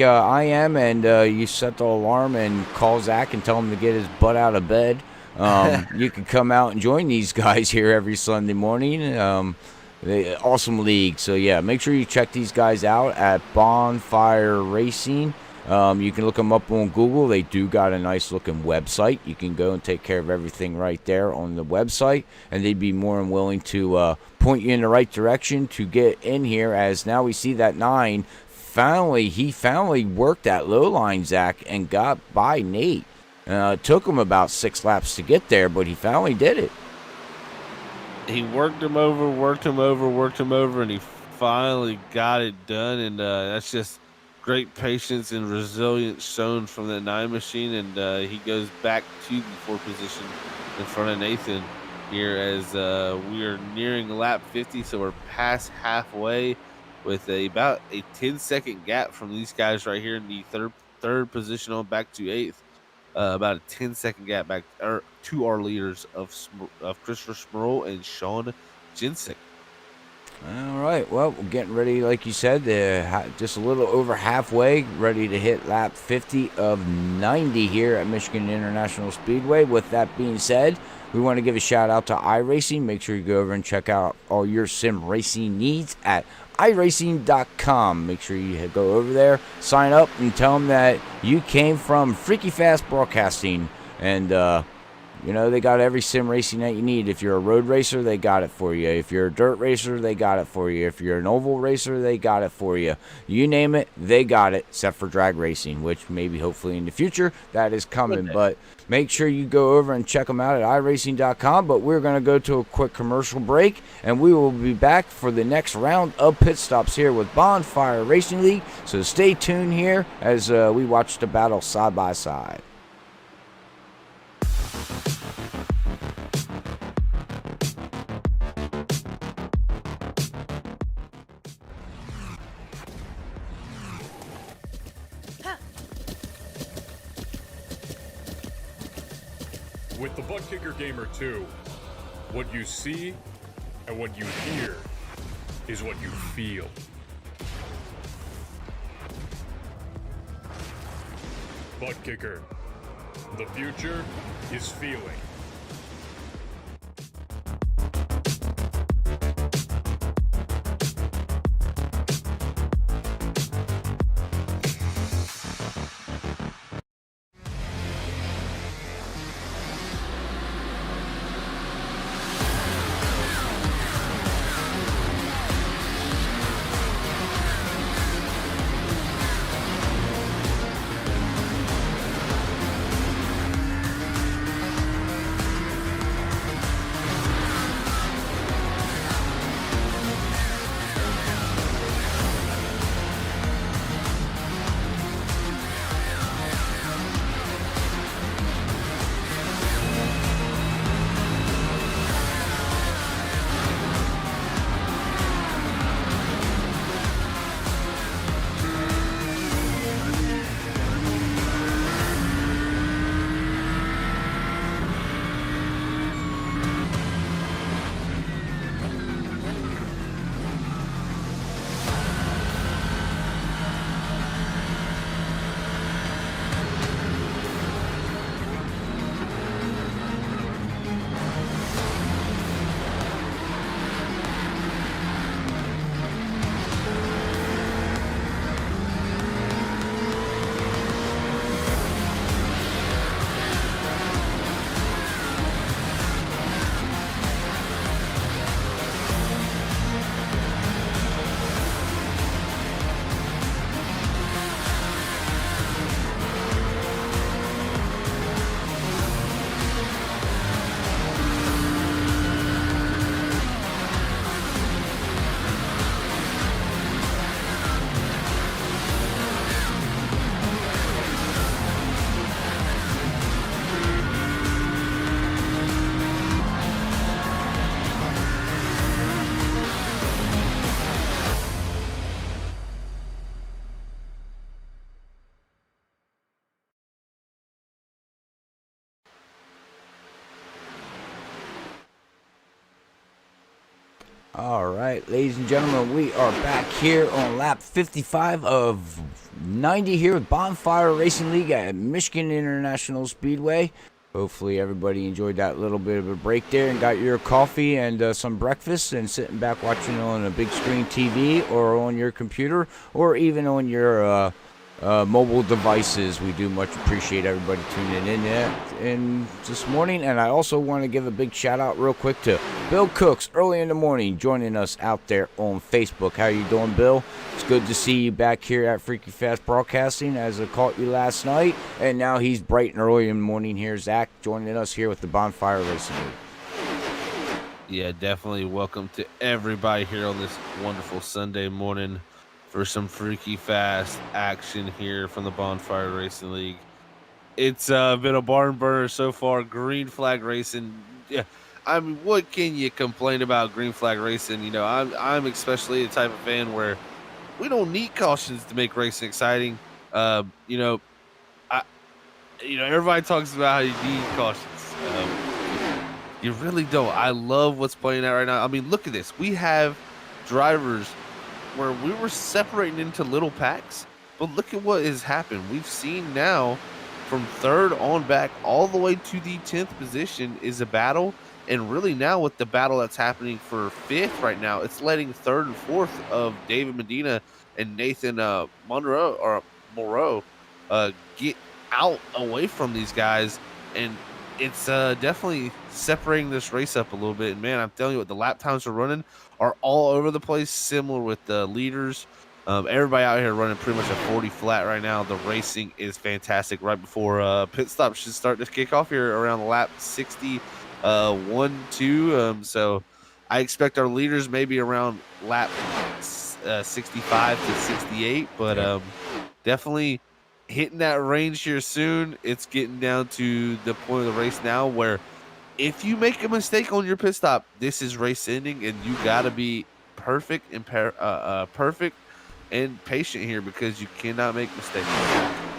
I am, and you set the alarm and call Zach and tell him to get his butt out of bed, you can come out and join these guys here every Sunday morning. Awesome league. So yeah, make sure you check these guys out at Bonfire Racing. You can look them up on Google. They do got a nice looking website. You can go and take care of everything right there on the website, and they'd be more than willing to point you in the right direction to get in here, as now we see that 9 finally worked that low line, Zach, and got by Nate. It took him about 6 laps to get there, but he finally did it. He worked him over, and he finally got it done. And that's just great patience and resilience shown from the 9 machine. And he goes back to the 4th position in front of Nathan here as we are nearing lap 50. So we're past halfway with about a 10-second gap from these guys right here in the third position on back to 8th. About a 10-second gap back to our leaders of Christopher Smurl and Sean Jensen. All right, well, we're getting ready, like you said, just a little over halfway, ready to hit lap 50 of 90 here at Michigan International Speedway. With that being said, we want to give a shout out to iRacing. Make sure you go over and check out all your sim racing needs at iRacing.com. Make sure you go over there, sign up, and tell them that you came from Freaky Fast Broadcasting. And, they got every sim racing that you need. If you're a road racer, they got it for you. If you're a dirt racer, they got it for you. If you're an oval racer, they got it for you. You name it, they got it, except for drag racing, which maybe hopefully in the future that is coming. But make sure you go over and check them out at iRacing.com. But we're going to go to a quick commercial break, and we will be back for the next round of pit stops here with Bonfire Racing League. So stay tuned here as we watch the battle side by side. With the ButtKicker Gamer 2, what you see and what you hear is what you feel. ButtKicker, the future is feeling. All right, ladies and gentlemen, we are back here on lap 55 of 90 here with Bonfire Racing League at Michigan International Speedway. Hopefully everybody enjoyed that little bit of a break there and got your coffee and some breakfast and sitting back watching on a big screen TV or on your computer or even on your mobile devices. We do much appreciate everybody tuning in this morning. And I also want to give a big shout out real quick to Bill Cooks early in the morning joining us out there on Facebook. How you doing, Bill? It's good to see you back here at Freaky Fast Broadcasting, as I caught you last night. And now he's bright and early in the morning here. Zach joining us here with the Bonfire Racing League. Yeah, definitely welcome to everybody here on this wonderful Sunday morning for some freaky fast action here from the Bonfire Racing League. It's been a barn burner so far. Green flag racing. Yeah, I mean, what can you complain about green flag racing? You know, I'm especially the type of fan where we don't need cautions to make racing exciting. You know, everybody talks about how you need cautions. You really don't. I love what's playing out right now. I mean, look at this. We have drivers where we were separating into little packs, but look at what has happened. We've seen now from third on back all the way to the 10th position is a battle. And really now with the battle that's happening for fifth right now, it's letting third and fourth of David Medina and Nathan Moreau get out away from these guys. And it's definitely separating this race up a little bit. And man, I'm telling you what, the lap times are running are all over the place, similar with the leaders. Everybody out here running pretty much a 40 flat right now. The racing is fantastic. Right before pit stop should start to kick off here around lap 60, 1-2. So I expect our leaders maybe around lap 65 to 68, but definitely hitting that range here soon. It's getting down to the point of the race now where if you make a mistake on your pit stop, this is race ending, and you got to be perfect and perfect and patient here because you cannot make mistakes.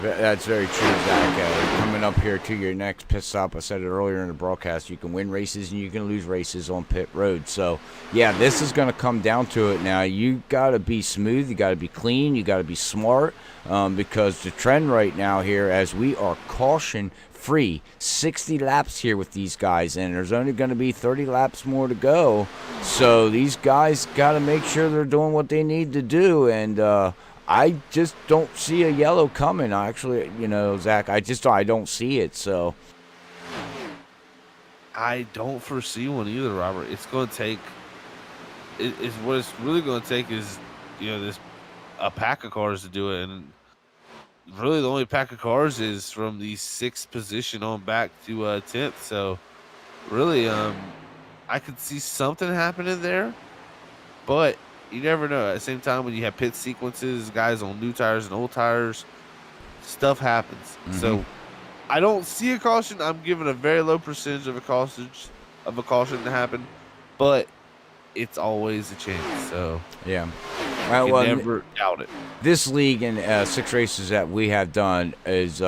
That's very true, Zach. Coming up here to your next pit stop, I said it earlier in the broadcast, you can win races and you can lose races on pit road. So, yeah, this is going to come down to it now. You got to be smooth, you got to be clean, you got to be smart, because the trend right now here, as we are caution-free, 60 laps here with these guys, and there's only going to be 30 laps more to go. So these guys got to make sure they're doing what they need to do, and I just don't see a yellow coming. Actually, Zach, I don't see it. So I don't foresee one either, Robert. It's going to take. It's what it's really going to take is a pack of cars to do it, and really the only pack of cars is from the 6th position on back to 10th. So really, I could see something happening there, but you never know. At the same time, when you have pit sequences, guys on new tires and old tires, stuff happens. Mm-hmm. So I don't see a caution. I'm giving a very low percentage of a caution to happen, but it's always a chance. So yeah, you can never doubt it. This league and 6 races that we have done is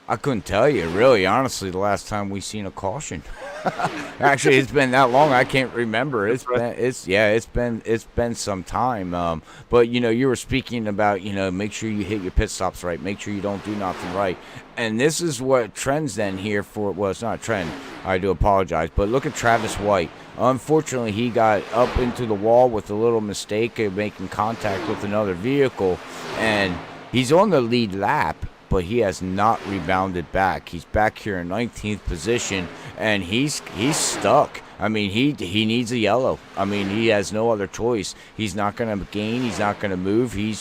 I couldn't tell you, really, honestly, the last time we seen a caution. Actually, it's been that long, I can't remember. It's been some time. But you were speaking about, make sure you hit your pit stops right, make sure you don't do nothing right. And this is what trends then here for. Well, it's not a trend. I do apologize, but look at Travis White. Unfortunately, he got up into the wall with a little mistake of making contact with another vehicle, and he's on the lead lap, but he has not rebounded back. He's back here in 19th position, and he's stuck. I mean, he needs a yellow. I mean, he has no other choice. He's not going to gain. He's not going to move. He's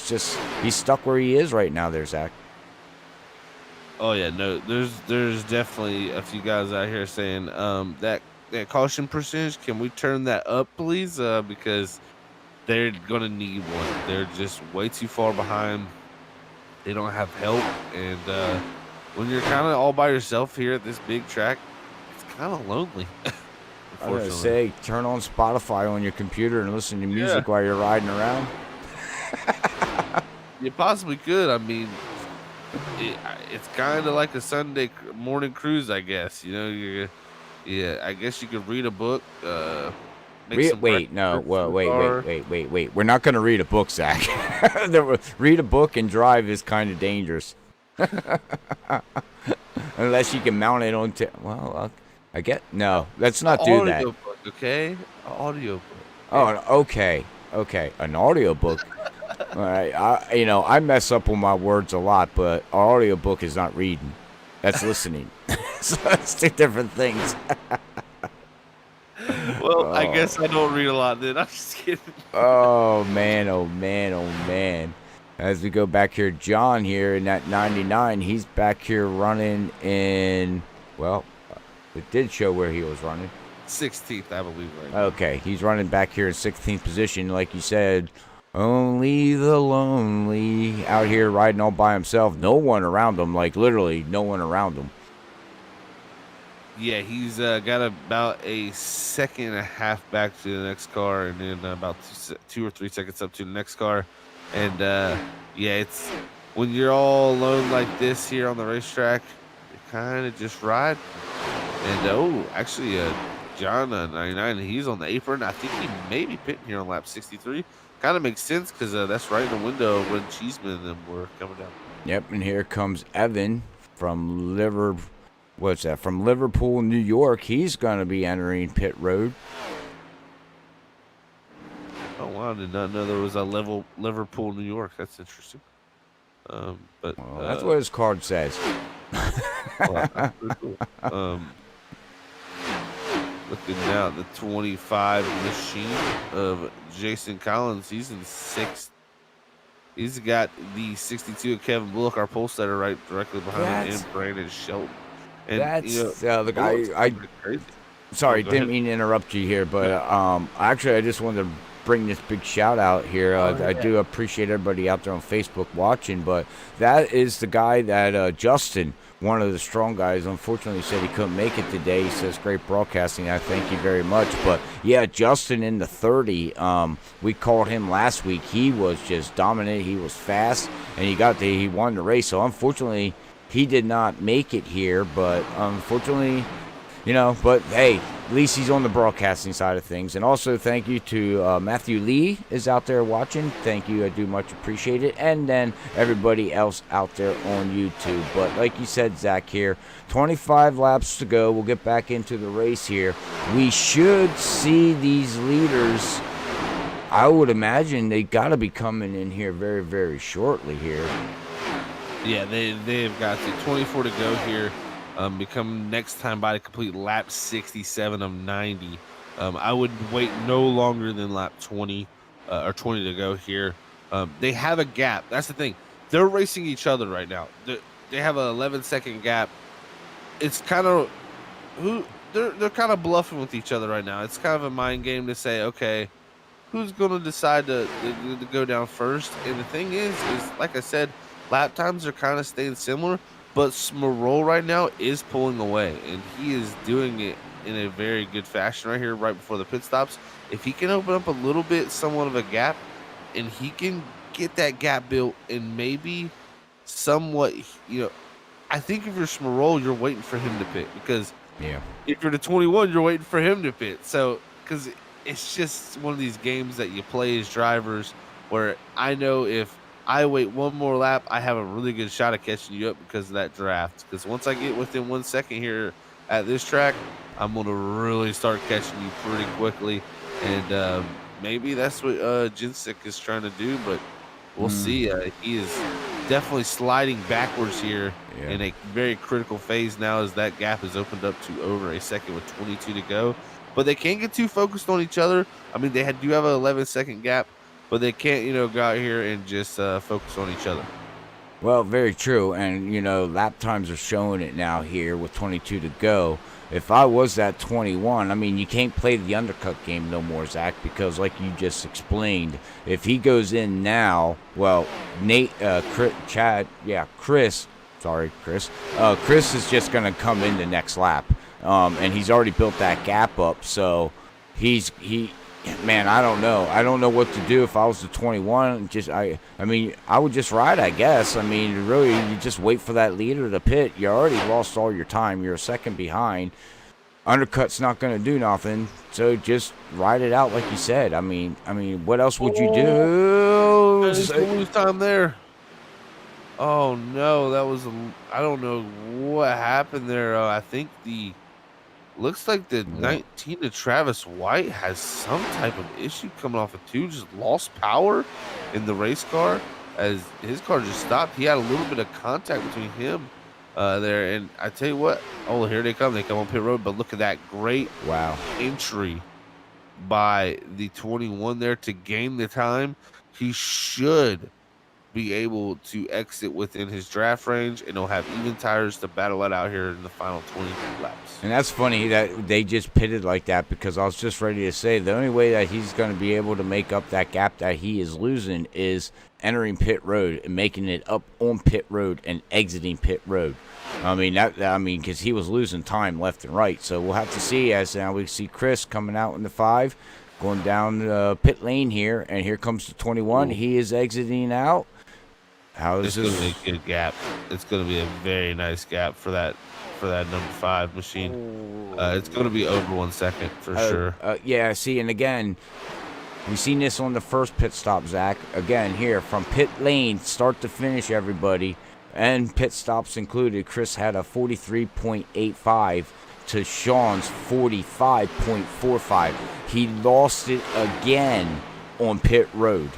stuck where he is right now there, Zach. Oh, yeah, no, there's definitely a few guys out here saying that caution percentage, can we turn that up, please? Because they're going to need one. They're just way too far behind. They don't have help, and when you're kind of all by yourself here at this big track, it's kind of lonely. I was going to say, turn on Spotify on your computer and listen to music while you're riding around. You possibly could. I mean, it's kind of like a Sunday morning cruise, I guess. I guess you could read a book. Wait. We're not going to read a book, Zach. Read a book and drive is kind of dangerous. Unless you can mount it on. I get no. Let's not do that. Book, okay, audio book. Oh, okay. An audio book. All right, I mess up on my words a lot, but our audiobook is not reading. That's listening. So it's two different things. Well, I guess I don't read a lot then. I'm just kidding. Oh man, oh man, oh man. As we go back here, John here in that 99, he's back here running in, well, it did show where he was running. 16th, I believe. Right now. Okay, he's running back here in 16th position, like you said. Only the lonely out here riding all by himself. No one around him, like literally no one around him. Yeah, he's got about a second and a half back to the next car, and then about 2 or 3 seconds up to the next car. And yeah, it's when you're all alone like this here on the racetrack, you kind of just ride. And actually, John 99, he's on the apron. I think he may be pitting here on lap 63. Kind of makes sense because that's right in the window of when Cheeseman and them were coming down. Yep, and here comes Evan from from Liverpool, New York. He's going to be entering pit road. Oh, wow, I did not know there was a Liverpool, New York. That's interesting. But That's what his card says. well, that's pretty cool. Looking now at the 25 machine of Jason Collins. He's in 6th. He's got the 62 of Kevin Bullock, our pole setter, right directly behind him, and Brandon Shelton. And That's the guy. Crazy. Sorry, Go didn't ahead. mean to interrupt you here, but actually, I just wanted to bring this big shout out here. I do appreciate everybody out there on Facebook watching, but that is the guy that Justin, one of the strong guys, unfortunately said he couldn't make it today. He says, great broadcasting. I thank you very much. But yeah, Justin in the 30, we called him last week. He was just dominant. He was fast, and he won the race. So unfortunately, he did not make it here, but unfortunately, but hey, at least he's on the broadcasting side of things. And also thank you to Matthew Lee is out there watching. Thank you. I do much appreciate it. And then everybody else out there on YouTube. But like you said, Zach, here, 25 laps to go. We'll get back into the race here. We should see these leaders. I would imagine they got to be coming in here very, very shortly here. Yeah, they've got 24 to go here. Become next time by to complete lap 67 of 90. I would wait no longer than lap 20 or 20 to go here. They have a gap. That's the thing. They're racing each other right now. They have an 11-second gap. It's kind of they're kind of bluffing with each other right now. It's kind of a mind game to say, okay, who's going to decide to go down first? And the thing is like I said, lap times are kind of staying similar. But Smerol right now is pulling away, and he is doing it in a very good fashion right here, right before the pit stops. If he can open up a little bit, somewhat of a gap, and he can get that gap built, and maybe somewhat, I think if you're Smerol, you're waiting for him to pit, because if you're the 21, you're waiting for him to pit. So, because it's just one of these games that you play as drivers, where I know if I wait one more lap, I have a really good shot at catching you up because of that draft. Because once I get within 1 second here at this track, I'm going to really start catching you pretty quickly. And maybe that's what Jinsik is trying to do, but we'll see. He is definitely sliding backwards here in a very critical phase now as that gap is opened up to over a second with 22 to go. But they can't get too focused on each other. I mean, they do have an 11-second gap, but they can't, go out here and just focus on each other. Well, very true. And, lap times are showing it now here with 22 to go. If I was at 21, I mean, you can't play the undercut game no more, Zach, because like you just explained, if he goes in now, well, Chris is just going to come in the next lap. And he's already built that gap up. So man, I don't know. I don't know what to do if I was the 21. I would just ride, I guess. I mean, really, you just wait for that leader to pit. You already lost all your time. You're a second behind. Undercut's not going to do nothing. So just ride it out like you said. I mean, what else would you do? Just lose time there. Oh, no, I don't know what happened there. I think Looks like the Wha- 19 to Travis White has some type of issue coming off of 2, just lost power in the race car as his car just stopped. He had a little bit of contact between him there. And I tell you what, oh, here they come. They come on pit road, but look at that great Wow. entry by the 21 there to gain the time. He should be able to exit within his draft range, and he'll have even tires to battle it out here in the final 20 laps. And that's funny that they just pitted like that, because I was just ready to say the only way that he's going to be able to make up that gap that he is losing is entering pit road and making it up on pit road and exiting pit road. I mean, because he was losing time left and right. So we'll have to see, as now we see Chris coming out in the 5, going down the pit lane here, and here comes the 21. Ooh. He is exiting out. How is It's going to this? be a good gap. It's going to be a very nice gap for that number 5 machine. It's going to be over 1 second for sure. Yeah, see, and again, we've seen this on the first pit stop, Zach. Again, here, from pit lane, start to finish, everybody, and pit stops included, Chris had a 43.85 to Sean's 45.45. He lost it again on pit road.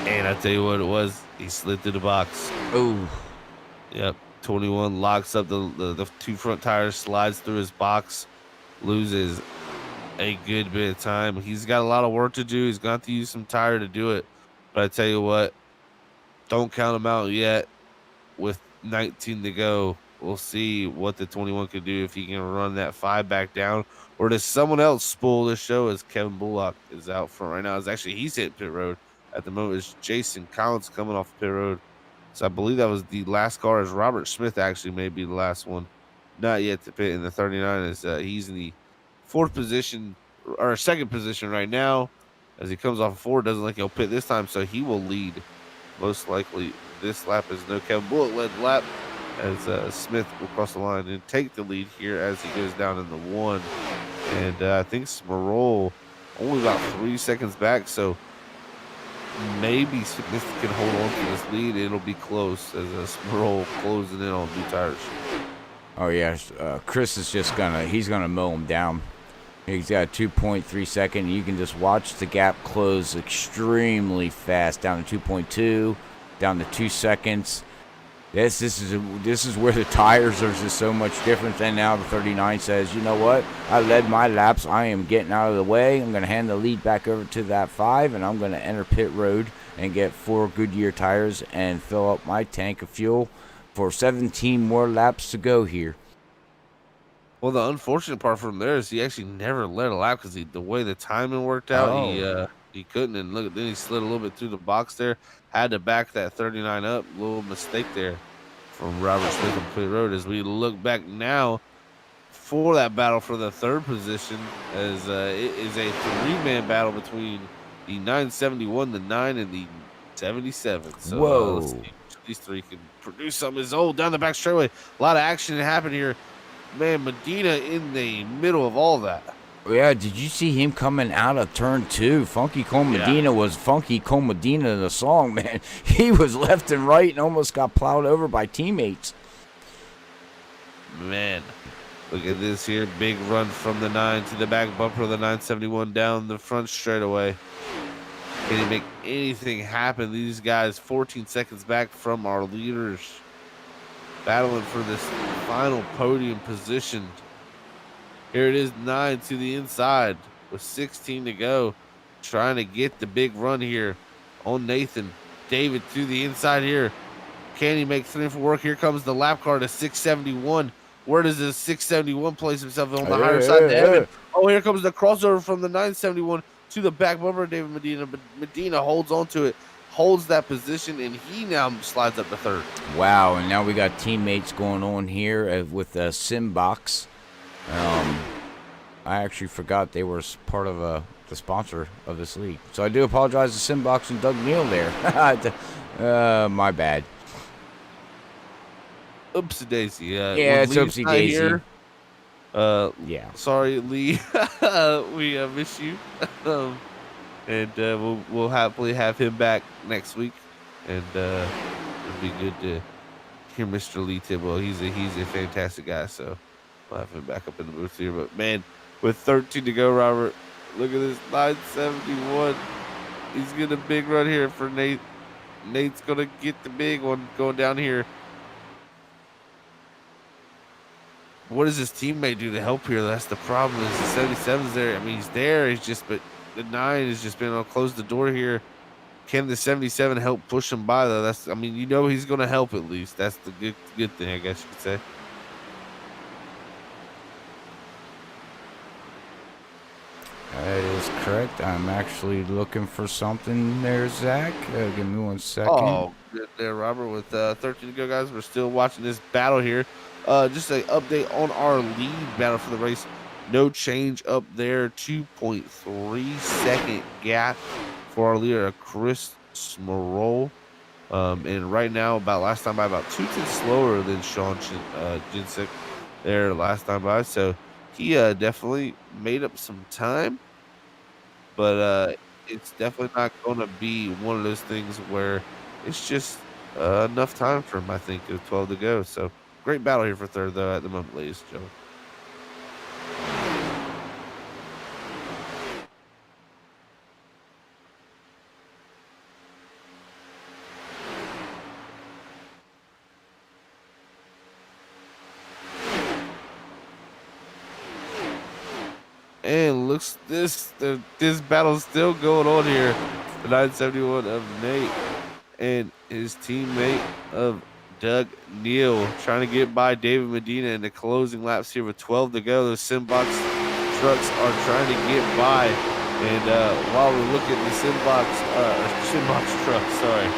And I tell you what it was, he slid through the box. Oh, Yep, 21 locks up the 2 front tires, slides through his box, loses a good bit of time. He's got a lot of work to do. He's got to use some tire to do it. But I tell you what, don't count him out yet. With 19 to go, we'll see what the 21 can do, if he can run that 5 back down, or does someone else spoil the show, as Kevin Bullock is out front right now. He's hitting pit road at the moment. It's Jason Collins coming off pit road. So I believe that was the last car, as Robert Smith actually may be the last one. Not yet to pit in the 39, as he's in the 4th position, or 2nd position right now, as he comes off of 4. Doesn't like he'll pit this time, so he will lead most likely this lap. Is no Kevin Bullock led lap, as Smith will cross the line and take the lead here as he goes down in the 1. And I think Smerol only about 3 seconds back, so maybe Smith can hold on to this lead. It'll be close, as Smerol closing in on 2 tires. oh yes. Chris is just he's gonna mow him down. He's got a 2.3 second. You can just watch the gap close extremely fast, down to 2.2, down to 2 seconds. This is where the tires are just so much different. And now the 39 says, you know what? I led my laps. I am getting out of the way. I'm going to hand the lead back over to that 5, and I'm going to enter pit road and get 4 Goodyear tires and fill up my tank of fuel for 17 more laps to go here. Well, the unfortunate part from there is he actually never led a lap, because the way the timing worked out, he couldn't. And look, then he slid a little bit through the box there, had to back that 39 up. Little mistake there from Robert Smith on pit road. As we look back now for that battle for the 3rd position, as it is a 3-man battle between the 971, the 9, and the 77. So Whoa. let's see which of these 3 can produce something. Down the back straightaway, a lot of action happened here. Man, Medina in the middle of all that. Yeah, did you see him coming out of turn 2? Funky Cole Medina was Funky Cole Medina in the song, man. He was left and right and almost got plowed over by teammates. Man, look at this here. Big run from the 9 to the back bumper of the 971 down the front straightaway. Can he make anything happen? These guys 14 seconds back from our leaders, battling for this final podium position. Here it is, 9 to the inside with 16 to go, trying to get the big run here on Nathan. David to the inside here. Can he make 3 for work? Here comes the lap car to 671. Where does this 671 place himself on the higher side to Evan? Oh, here comes the crossover from the 971 to the back bumper of David Medina, but Medina holds on to it, holds that position, and he now slides up to 3rd. Wow, and now we got teammates going on here with Simbox. I actually forgot they were part of the sponsor of this league. So I do apologize to Simbox and Doug Neal there. My bad. Oopsie daisy. Yeah, it's oopsie daisy. Yeah. Sorry, Lee. We miss you. And we'll happily have him back next week. And it'll be good to hear Mr. Lee Tidwell. He's a fantastic guy. So We'll have him back up in the booth here. But, man, with 13 to go, Robert, look at this, 971. He's getting a big run here for Nate. Nate's going to get the big one going down here. What does his teammate do to help here? That's the problem. Is the 77's there? I mean, he's there. He's just, but the 9 has just been able to close the door here. Can the 77 help push him by though? That's, I mean, you know, he's going to help at least. That's the good thing, I guess you could say. That is correct. I'm actually looking for something there, Zach. Give me 1 second. Oh, good there, Robert. With 13 to go, guys, we're still watching this battle here. Just an update on our lead battle for the race. No change up there. 2.3 second gap for our leader, Chris Smerol. And right now, about last time by about 2 tenths slower than Sean Jinsik there last time by. So he definitely made up some time. But it's definitely not going to be one of those things where it's just enough time for him, I think, with 12 to go. So great battle here for third, though, at the moment, ladies and gentlemen. And looks this battle's still going on here. The 971 of Nate and his teammate of Doug Neal trying to get by David Medina in the closing laps here with 12 to go. Those Simbox trucks are trying to get by. And while we look at the Simbox trucks, sorry. I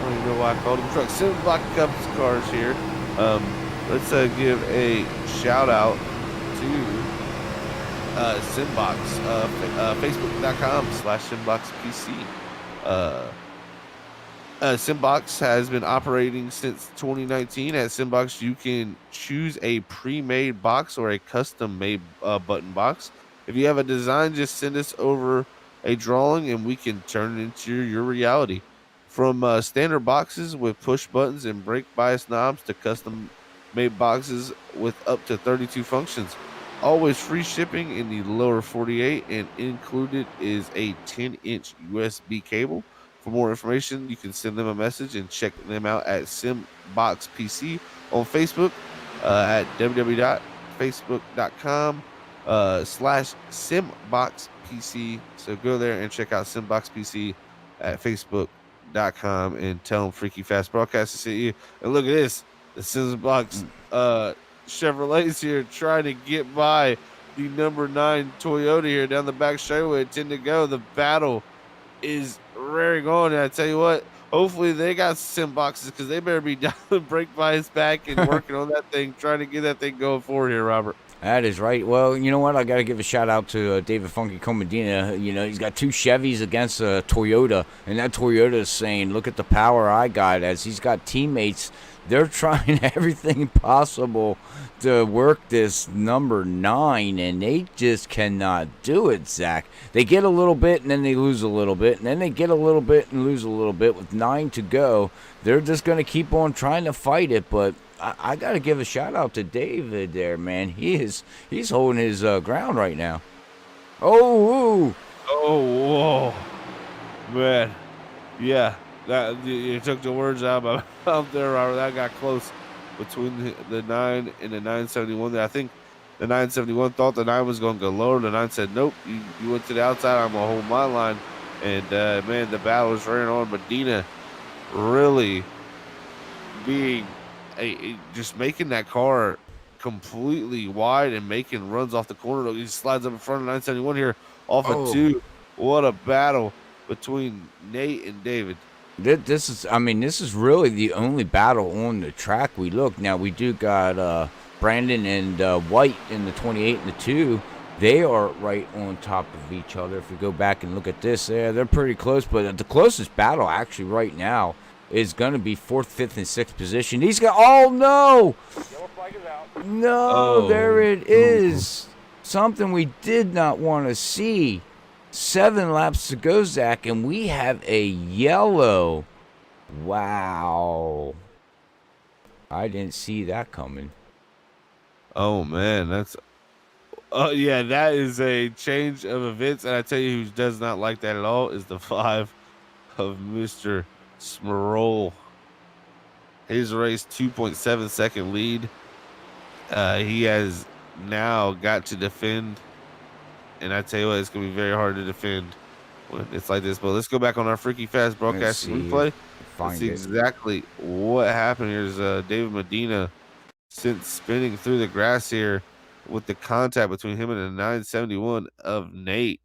don't even know why I called them trucks. Simbox Cups cars here. Let's give a shout out to Simbox, Facebook.com/SimboxPC. Simbox has been operating since 2019. At Simbox, you can choose a pre-made box or a custom-made button box. If you have a design, just send us over a drawing and we can turn it into your reality. From standard boxes with push buttons and brake bias knobs to custom-made boxes with up to 32 functions. Always free shipping in the lower 48, and included is a 10-inch USB cable. For more information, you can send them a message and check them out at Simboxpc on Facebook at www.facebook.com/SimboxPC. So go there and check out Simboxpc at Facebook.com and tell them Freaky Fast Broadcast to see you. And look at this, the Simbox Chevrolets here trying to get by the number 9 Toyota here down the back straightaway at 10 to go. The battle is raring on, and I tell you what, hopefully they got sim boxes because they better be down the brake by his back and working on that thing, trying to get that thing going forward here, Robert. That is right. Well, you know what? I got to give a shout out to David Funky Comedina. You know, he's got 2 Chevys against a Toyota, and that Toyota is saying, look at the power I got, as he's got teammates. They're trying everything possible to work this number 9, and they just cannot do it, Zach. They get a little bit, and then they lose a little bit, and then they get a little bit and lose a little bit. With 9 to go, they're just going to keep on trying to fight it, but I got to give a shout-out to David there, man. He's holding his ground right now. Oh, whoa. Man. Yeah. That you took the words out of my mouth there, Robert. That got close between the 9 and the 971 there. I think the 971 thought the 9 was going to go lower. The 9 said, nope, you went to the outside. I'm going to hold my line. And, man, the battle was running on. Medina really being just making that car completely wide and making runs off the corner. He slides up in front of 971 here off of 2. What a battle between Nate and David. This is really the only battle on the track. We look now. We do got Brandon and White in the 28 and the 2. They are right on top of each other. If we go back and look at this, they're pretty close. But the closest battle actually right now is going to be 4th, 5th, and 6th position. He's got. Oh no! Yellow flag is out. No, there it is. Something we did not want to see. 7 laps to go, Zach, and we have a yellow. Wow. I didn't see that coming. Oh man, that's oh yeah, that is a change of events, and I tell you who does not like that at all is the 5 of Mr. Smerol. His race 2.7-second lead. He has now got to defend, and I tell you what, it's gonna be very hard to defend when it's like this. But let's go back on our freaky fast Let's broadcasting see replay. if Let's find see it. exactly what happened. Here's David Medina since spinning through the grass here with the contact between him and the 971 of Nate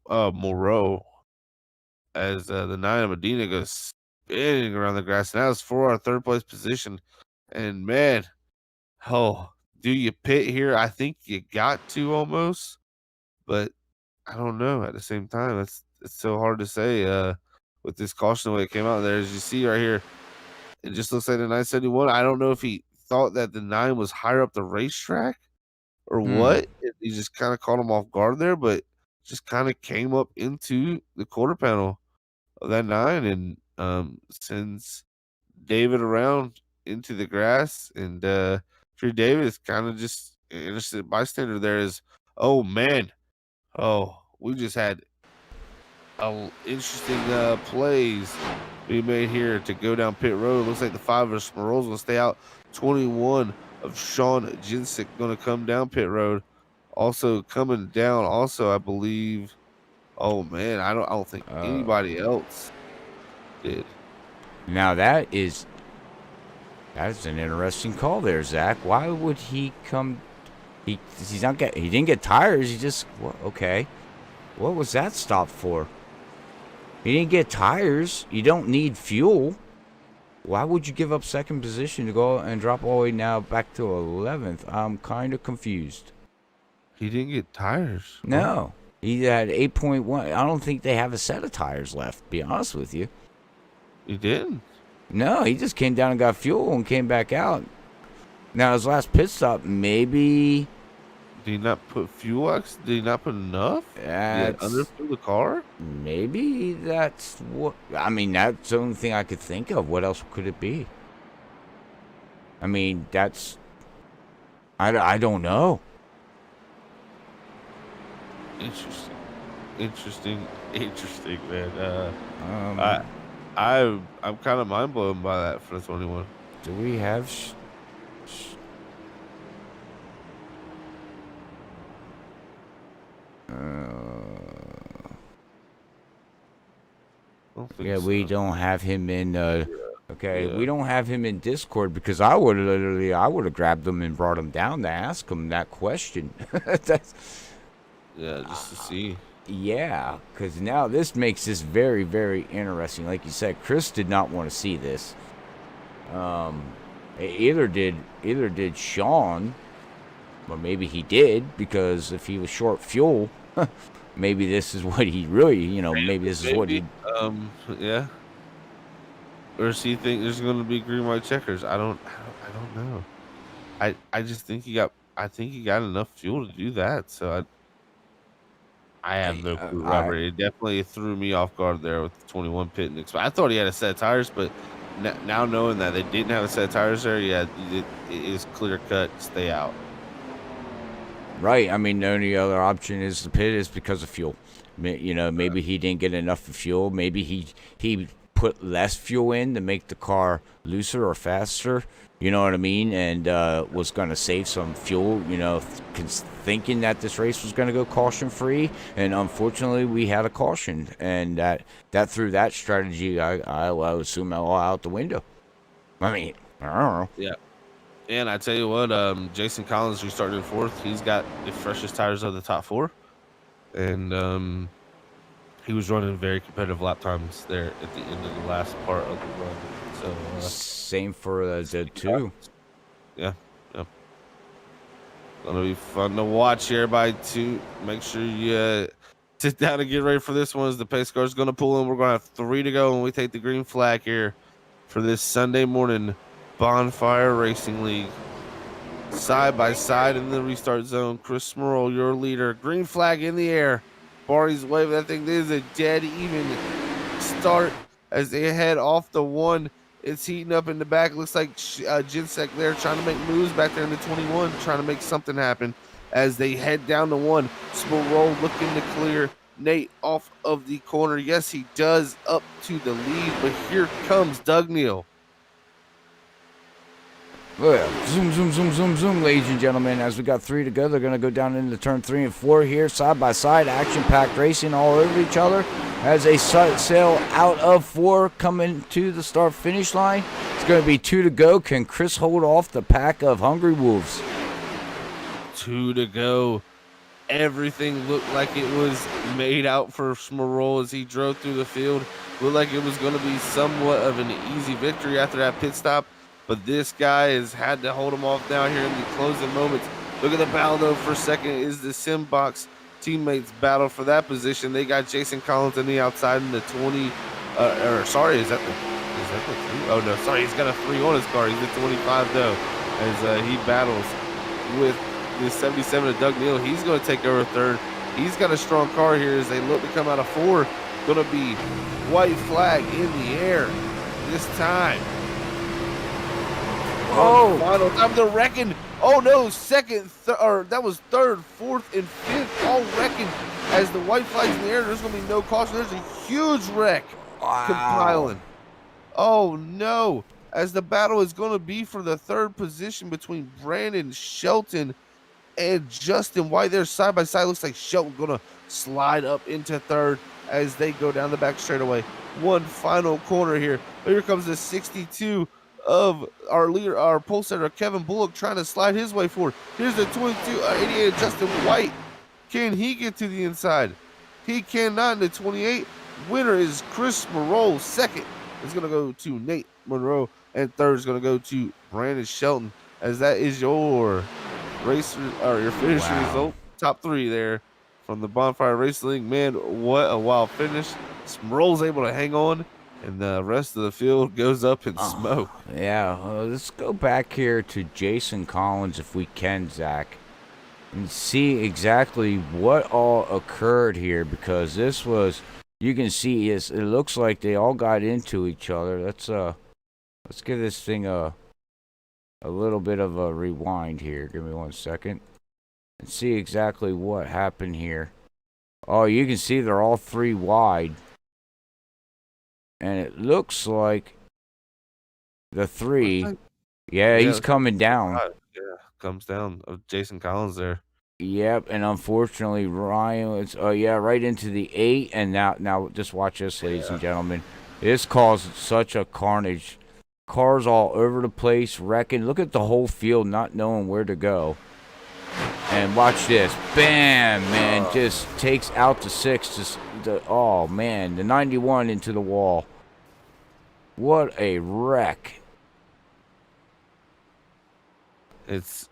Moreau as the 9 of Medina goes spinning around the grass. And that was for our third place position. And man, oh, do you pit here? I think you got to almost, but I don't know. At the same time, it's so hard to say with this caution the way it came out there. As you see right here, it just looks like the 971. I don't know if he thought that the 9 was higher up the racetrack or what. He just kind of caught him off guard there, but just kind of came up into the quarter panel of that 9 and sends David around into the grass. And Trey David is kind of just an innocent bystander there. Is oh man, oh, we just had interesting plays we made here to go down pit road. Looks like the 5 of Smerol's gonna stay out. 21 of Sean Jinsick gonna come down pit road. Also coming down, also I believe. Oh man, I don't think anybody else did. Now that is an interesting call there, Zach. Why would he come? He didn't get tires. He just okay. What was that stop for? He didn't get tires. You don't need fuel. Why would you give up second position to go and drop all the way now back to 11th? I'm kind of confused. He didn't get tires. No. He had 8.1. I don't think they have a set of tires left, to be honest with you. He didn't. No, he just came down and got fuel and came back out. Now, his last pit stop, maybe... Did he not put fuel X? Did he not put enough? Underfuel the car? Maybe that's what... I mean, that's the only thing I could think of. What else could it be? I mean, that's... I don't know. Interesting, man. I'm kind of mind blown by that for the 21. Do we have? Yeah, we don't have him in. We don't have him in Discord because I would have grabbed him and brought him down to ask him that question. Just to see. Yeah, because now this makes this very, very interesting. Like you said, Chris did not want to see this. Either did Sean, or maybe he did, because if he was short fuel, maybe this is what he really, maybe this is what he. Yeah. Or does he think there's going to be green white checkers? I don't know. I just think he got enough fuel to do that. So I have no clue, Robert. It definitely threw me off guard there with the 21 pitting. I thought he had a set of tires, but now knowing that they didn't have a set of tires there, it is clear cut. Stay out. Right. I mean, the only other option is the pit is because of fuel. Maybe he didn't get enough fuel. Maybe he put less fuel in to make the car looser or faster. You know what I mean? And was going to save some fuel, thinking that this race was going to go caution-free. And unfortunately, we had a caution. And that threw that strategy, I would assume, all out the window. I mean, I don't know. Yeah. And I tell you what, Jason Collins, who started in 4th, he's got the freshest tires of the top 4. And he was running very competitive lap times there at the end of the last part of the run. So same for the 2. Yeah. Gonna be fun to watch here by 2. Make sure you sit down and get ready for this one as the pace car is gonna pull in. We're gonna have 3 to go when we take the green flag here for this Sunday morning Bonfire Racing League. Side by side in the restart zone. Chris Smurl, your leader. Green flag in the air. Barty's waving that thing. This is a dead even start as they head off the 1 It's heating up in the back. Looks like Jinsek there trying to make moves back there in the 21, trying to make something happen as they head down to 1. Smoke looking to clear Nate off of the corner. Yes, he does, up to the lead, but here comes Doug Neal. Well, zoom, zoom, zoom, zoom, zoom, ladies and gentlemen. As we got 3 to go, they're going to go down into turn 3 and 4 here, side by side, action-packed racing all over each other. As they sail out of 4, coming to the start-finish line. It's going to be 2 to go. Can Chris hold off the pack of Hungry Wolves? 2 to go. Everything looked like it was made out for Smerol as he drove through the field. Looked like it was going to be somewhat of an easy victory after that pit stop. But this guy has had to hold him off down here in the closing moments. Look at the battle, though, for a second is the Simbox teammates battle for that position. They got Jason Collins on the outside in the 20. Is that the 3? Oh, no, sorry. He's got a 3 on his car. He's at 25, though, as he battles with the 77 of Doug Neal. He's going to take over third. He's got a strong car here as they look to come out of 4. Going to be white flag in the air this time. Oh, final time they're wrecking. Oh no, that was 3rd, 4th, and 5th all wrecking as the white flag's in the air. There's gonna be no caution. There's a huge wreck compiling. Oh no, as the battle is gonna be for the 3rd position between Brandon Shelton and Justin White. They're side by side. Looks like Shelton gonna slide up into 3rd as they go down the back straightaway. One final corner here. Here comes the 62 of our leader, our pole setter, Kevin Bullock, trying to slide his way forward. Here's the 88 of Justin White. Can he get to the inside? He cannot in the 28. Winner is Chris Monroe. 2nd is going to go to Nate Monroe. And 3rd is going to go to Brandon Shelton. As that is your racer, or your finisher result. Top 3 there from the Bonfire Racing League. Man, what a wild finish. Monroe's able to hang on, and the rest of the field goes up in smoke. Yeah, let's go back here to Jason Collins if we can, Zach, and see exactly what all occurred here, because this was, you can see, it looks like they all got into each other. Let's give this thing a little bit of a rewind here. Give me 1 second and see exactly what happened here. Oh, you can see they're all 3 wide. And it looks like the 3, yeah, he's coming down. Yeah, comes down. Jason Collins there. Yep, and unfortunately, Ryan, right into the 8. And now just watch this, ladies and gentlemen. This caused such a carnage. Cars all over the place, wrecking. Look at the whole field not knowing where to go. And watch this. Bam, man, just takes out the 6. Oh, man, the 91 into the wall. What a wreck. It's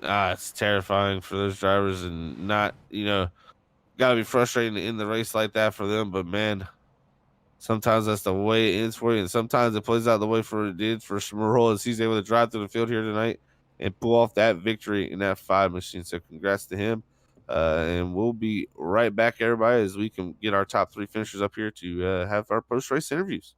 terrifying for those drivers, and not, got to be frustrating to end the race like that for them. But, man, sometimes that's the way it ends for you, and sometimes it plays out the way it did for Smerol as he's able to drive through the field here tonight and pull off that victory in that 5 machine. So congrats to him. And we'll be right back, everybody, as we can get our top 3 finishers up here to have our post-race interviews.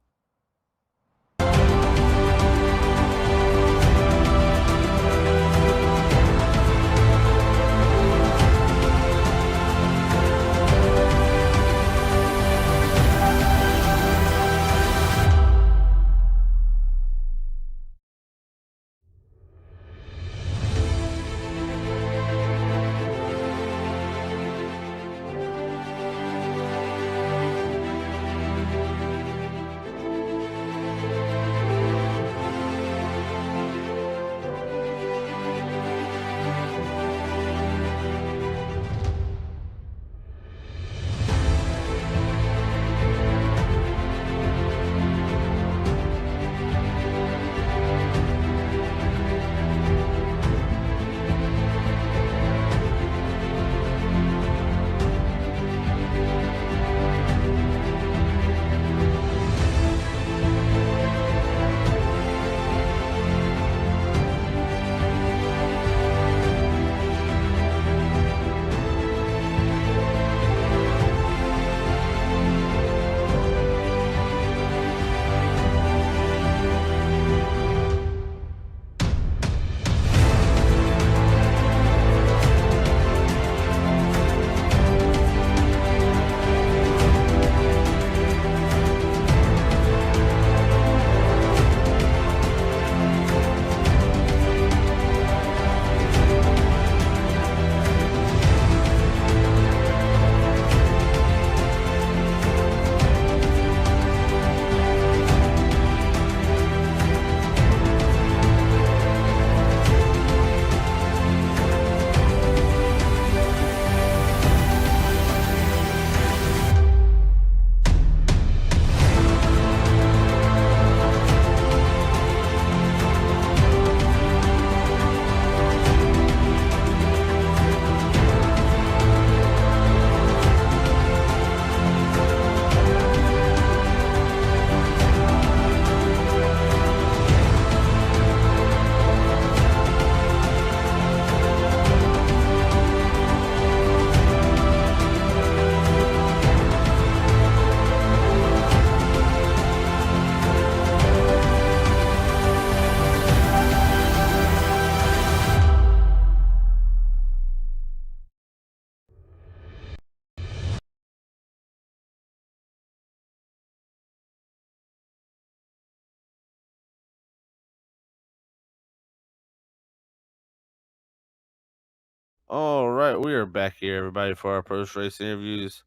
All right, we are back here, everybody, for our post race interviews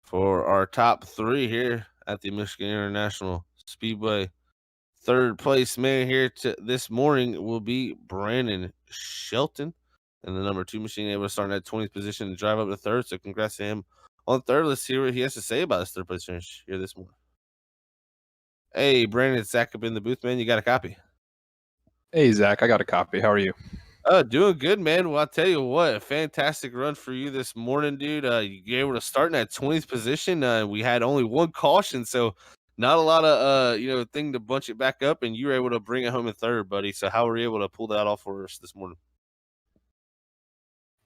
for our top three here at the Michigan International Speedway. Third place man here this morning will be Brandon Shelton, and the number 2 machine able to start in that 20th position and drive up to third. So congrats to him on third. Let's hear what he has to say about his third place finish here this morning. Hey, Brandon, it's Zach up in the booth, man. You got a copy? Hey, Zach, I got a copy. How are you? Doing good, man. Well, I'll tell you what, a fantastic run for you this morning, dude. You were able to start in that 20th position. We had only one caution, so not a lot of thing to bunch it back up, and you were able to bring it home in third, buddy. So how were you able to pull that off for us this morning?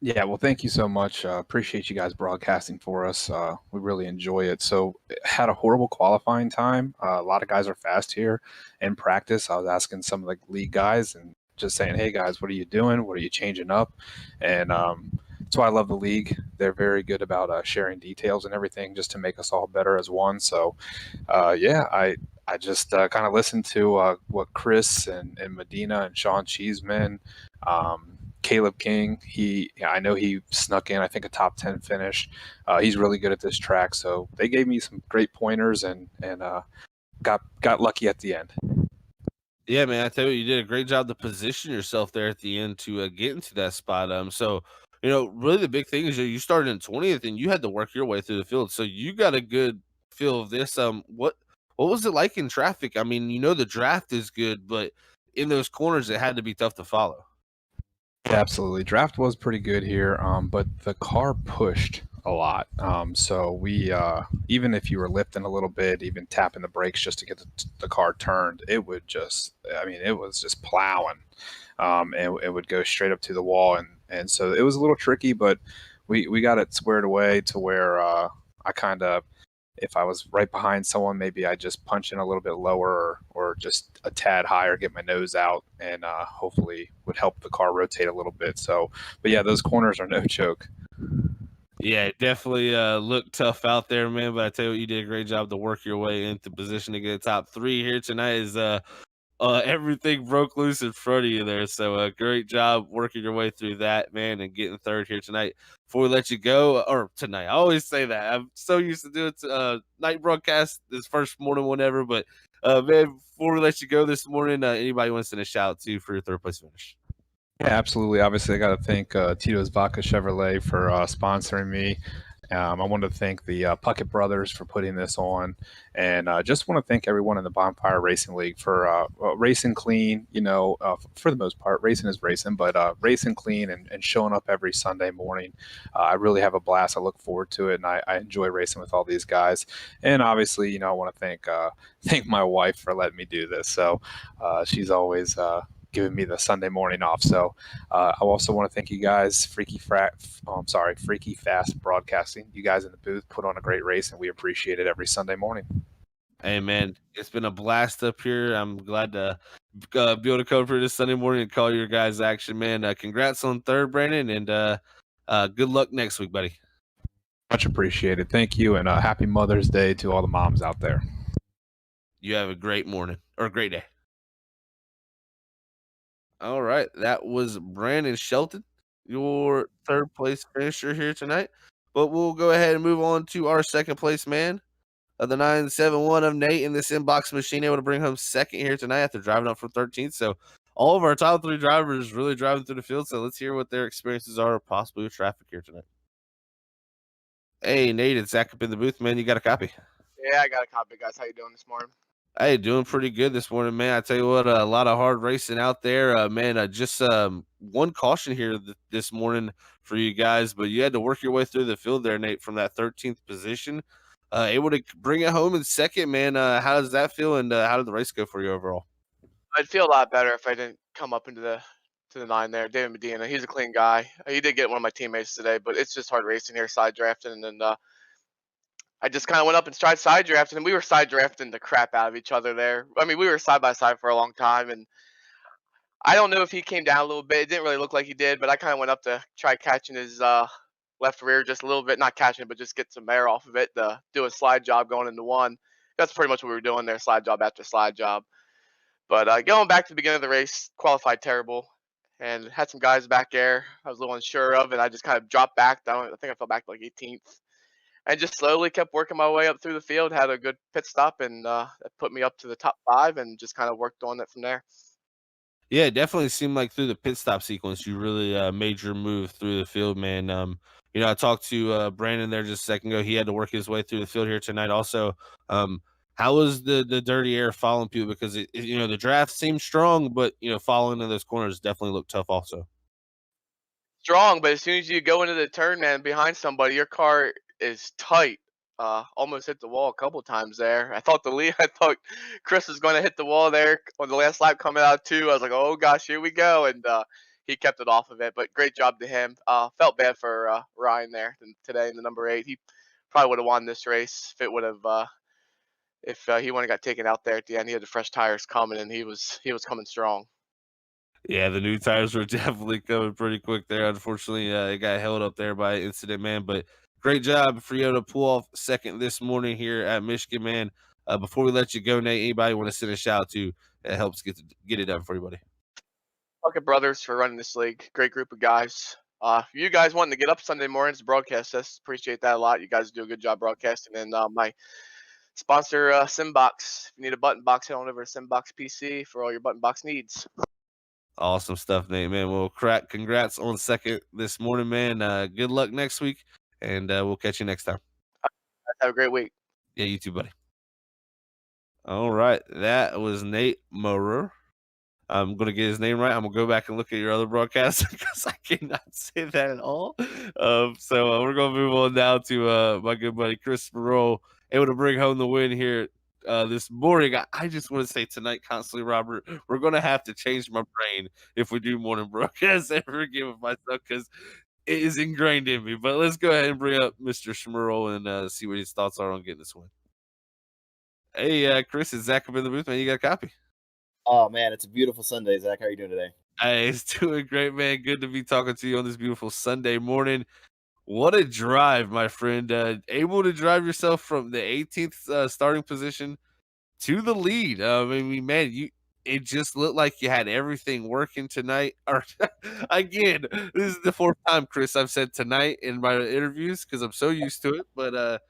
Yeah, well, thank you so much. Appreciate you guys broadcasting for us. We really enjoy it. So, had a horrible qualifying time. A lot of guys are fast here in practice. I was asking some of the league guys and just saying, "Hey guys, what are you doing? What are you changing up?" And that's why I love the league. They're very good about sharing details and everything, just to make us all better as one. So, yeah, I just kind of listened to what Chris and Medina and Sean Cheeseman. Caleb King, I know he snuck in, I think, a top 10 finish. He's really good at this track, so they gave me some great pointers and got lucky at the end. Yeah, man, I tell you, you did a great job to position yourself there at the end to get into that spot. So really the big thing is you started in 20th and you had to work your way through the field. So you got a good feel of this. What was it like in traffic? I mean, the draft is good, but in those corners, it had to be tough to follow. Yeah, absolutely. Draft was pretty good here, but the car pushed a lot. So we, even if you were lifting a little bit, even tapping the brakes just to get the car turned, it would just, it was just plowing. And it would go straight up to the wall. And so it was a little tricky, but we got it squared away to where I kind of, if I was right behind someone, maybe I just punch in a little bit lower or just a tad higher, get my nose out, and hopefully would help the car rotate a little bit. So, but yeah, those corners are no joke. Yeah, it definitely looked tough out there, man. But I tell you what, you did a great job to work your way into position to get a top 3 here tonight. Is everything broke loose in front of you there. So great job working your way through that, man, and getting third here tonight. Before we let you go, or tonight, I always say that. I'm so used to doing night broadcast this first morning, whenever. But man, before we let you go this morning, anybody wants to send a shout out to for your third place finish? Yeah, absolutely. Obviously, I got to thank Tito's Vodka Chevrolet for sponsoring me. I want to thank the Puckett brothers for putting this on, and just want to thank everyone in the Bonfire Racing League for racing clean. For the most part, racing is racing, but racing clean and showing up every Sunday morning. I really have a blast. I look forward to it, and I enjoy racing with all these guys. And obviously, I want to thank my wife for letting me do this. So she's always giving me the Sunday morning off. So I also want to thank you guys, Freaky Fast Broadcasting. You guys in the booth put on a great race, and we appreciate it every Sunday morning. Hey, man, it's been a blast up here. I'm glad to be able to come for this Sunday morning and call your guys' action, man. Congrats on third, Brandon, and good luck next week, buddy. Much appreciated. Thank you, and happy Mother's Day to all the moms out there. You have a great morning or a great day. All right, that was Brandon Shelton, your third place finisher here tonight. But we'll go ahead and move on to our second place man of the 971 of Nate in this inbox machine, able to bring home second here tonight after driving up from 13th. So all of our top 3 drivers really driving through the field. So let's hear what their experiences are possibly with traffic here tonight. Hey, Nate, it's Zach up in the booth, man. You got a copy? Yeah, I got a copy, guys. How you doing this morning? Hey, doing pretty good this morning, man. I tell you what, a lot of hard racing out there, man. Just one caution here this morning for you guys, but you had to work your way through the field there, Nate, from that 13th position, able to bring it home in second, man. How does that feel, and how did the race go for you overall? I'd feel a lot better if I didn't come up into the 9 there. David Medina, he's a clean guy. He did get one of my teammates today, but it's just hard racing here, side drafting, and then I just kind of went up and tried side drafting, and we were side drafting the crap out of each other there. I mean, we were side by side for a long time, and I don't know if he came down a little bit. It didn't really look like he did, but I kind of went up to try catching his left rear just a little bit, not catching it, but just get some air off of it to do a slide job going into 1. That's pretty much what we were doing there, slide job after slide job. But going back to the beginning of the race, qualified terrible. and had some guys back there I was a little unsure of, and I just kind of dropped back down. I think I fell back to like 18th, and just slowly kept working my way up through the field. Had a good pit stop, and that put me up to the top 5, and just kind of worked on it from there. Yeah, it definitely seemed like through the pit stop sequence, you really made your move through the field, man. I talked to Brandon there just a second ago. He had to work his way through the field here tonight. Also, how was the dirty air following people? Because the draft seemed strong, but following in those corners definitely looked tough. Also, Strong, but as soon as you go into the turn, man, behind somebody, your car is tight. Almost hit the wall a couple times there. I thought I thought Chris was going to hit the wall there on the last lap coming out too. I was like, oh gosh, here we go, and he kept it off of it. But great job to him. Felt bad for Ryan there today in the number 8. He probably would have won this race if it would have if he wouldn't have got taken out there at the end. He had the fresh tires coming, and he was coming strong. yeah, the new tires were definitely coming pretty quick there. Unfortunately, it got held up there by incident, man. But great job for you to pull off second this morning here at Michigan, man. Before we let you go, Nate, anybody want to send a shout out to that helps get it done for you, buddy? Bucket Brothers for running this league. Great group of guys. You guys wanting to get up Sunday mornings to broadcast this, appreciate that a lot. You guys do a good job broadcasting. And my sponsor, Simbox. If you need a button box, head on over to Simboxpc for all your button box needs. Awesome stuff, Nate, man. Well, congrats on second this morning, man. Good luck next week, and we'll catch you next time. Have a great week. Yeah, you too, buddy. All right, that was Nate Maurer. I'm going to get his name right. I'm going to go back and look at your other broadcast because I cannot say that at all. So we're going to move on now to my good buddy Chris Sparrow, able to bring home the win here this morning. I just want to say tonight, constantly, Robert, we're going to have to change my brain if we do morning broadcasts ever again with myself because it is ingrained in me. But let's go ahead and bring up Mr. Schmerl and see what his thoughts are on getting this win. Hey, Chris, is Zach up in the booth, man? You got a copy? Oh man, it's a beautiful Sunday, Zach. How are you doing today? Hey, it's doing great, man. Good to be talking to you on this beautiful Sunday morning. What a drive, my friend. Able to drive yourself from the 18th starting position to the lead. I mean, man, it just looked like you had everything working tonight. Or again, this is the 4th time, Chris, I've said tonight in my interviews because I'm so used to it. But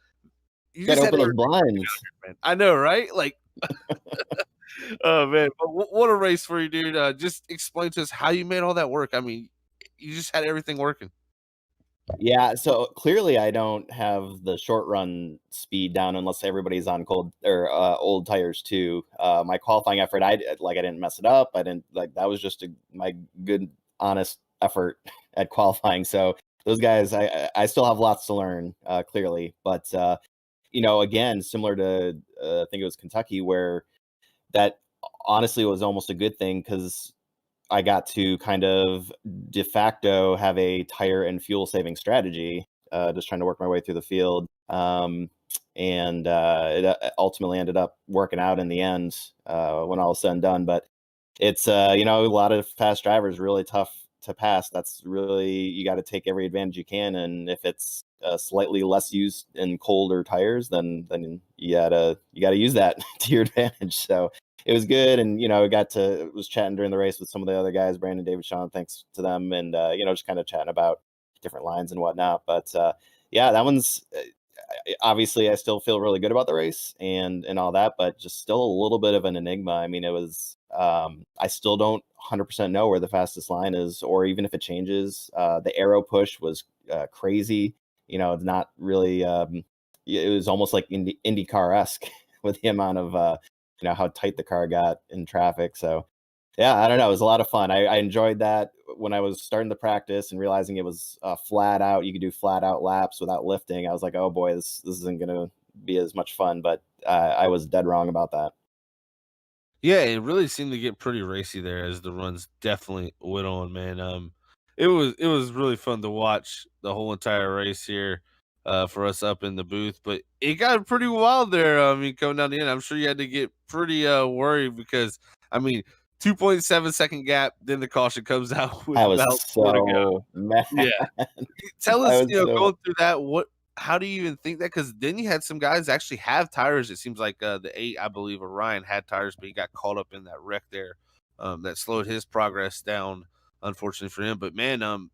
you Gotta just had open those everything blinds. man. I know, right? Like oh man, but what a race for you, dude. Just explain to us how you made all that work. I mean, you just had everything working. Yeah, so clearly I don't have the short run speed down unless everybody's on cold or old tires too. My qualifying effort, I didn't mess it up. I didn't that was just my good honest effort at qualifying. So those guys, I still have lots to learn clearly, but again, similar to I think it was Kentucky where that honestly was almost a good thing because I got to kind of de facto have a tire and fuel saving strategy, just trying to work my way through the field. And it ultimately ended up working out in the end when all was said and done. But it's, a lot of fast drivers, really tough to pass. That's really, you got to take every advantage you can. And if it's slightly less used in colder tires, then you gotta use that to your advantage. So it was good, and was chatting during the race with some of the other guys, Brandon, David, Sean. Thanks to them, and just kind of chatting about different lines and whatnot. But yeah, that one's obviously I still feel really good about the race and all that, but just still a little bit of an enigma. I mean, it was I still don't 100% know where the fastest line is, or even if it changes. The aero push was crazy. It's not really. It was almost like IndyCar-esque with the amount of how tight the car got in traffic. So yeah, I don't know. It was a lot of fun. I enjoyed that when I was starting to practice and realizing it was flat out. You could do flat out laps without lifting. I was like, oh boy, this isn't going to be as much fun. But I was dead wrong about that. Yeah, it really seemed to get pretty racy there as the runs definitely went on, man. It was really fun to watch the whole entire race here for us up in the booth, but it got pretty wild there. I mean, coming down the end, I'm sure you had to get pretty worried because 2.7 second gap, then the caution comes out with I was about 4 to go. so mad. Yeah, tell us, going through that, how do you even think that? Because then you had some guys actually have tires. It seems like the 8, I believe, Orion had tires, but he got caught up in that wreck there that slowed his progress down unfortunately for him. But man,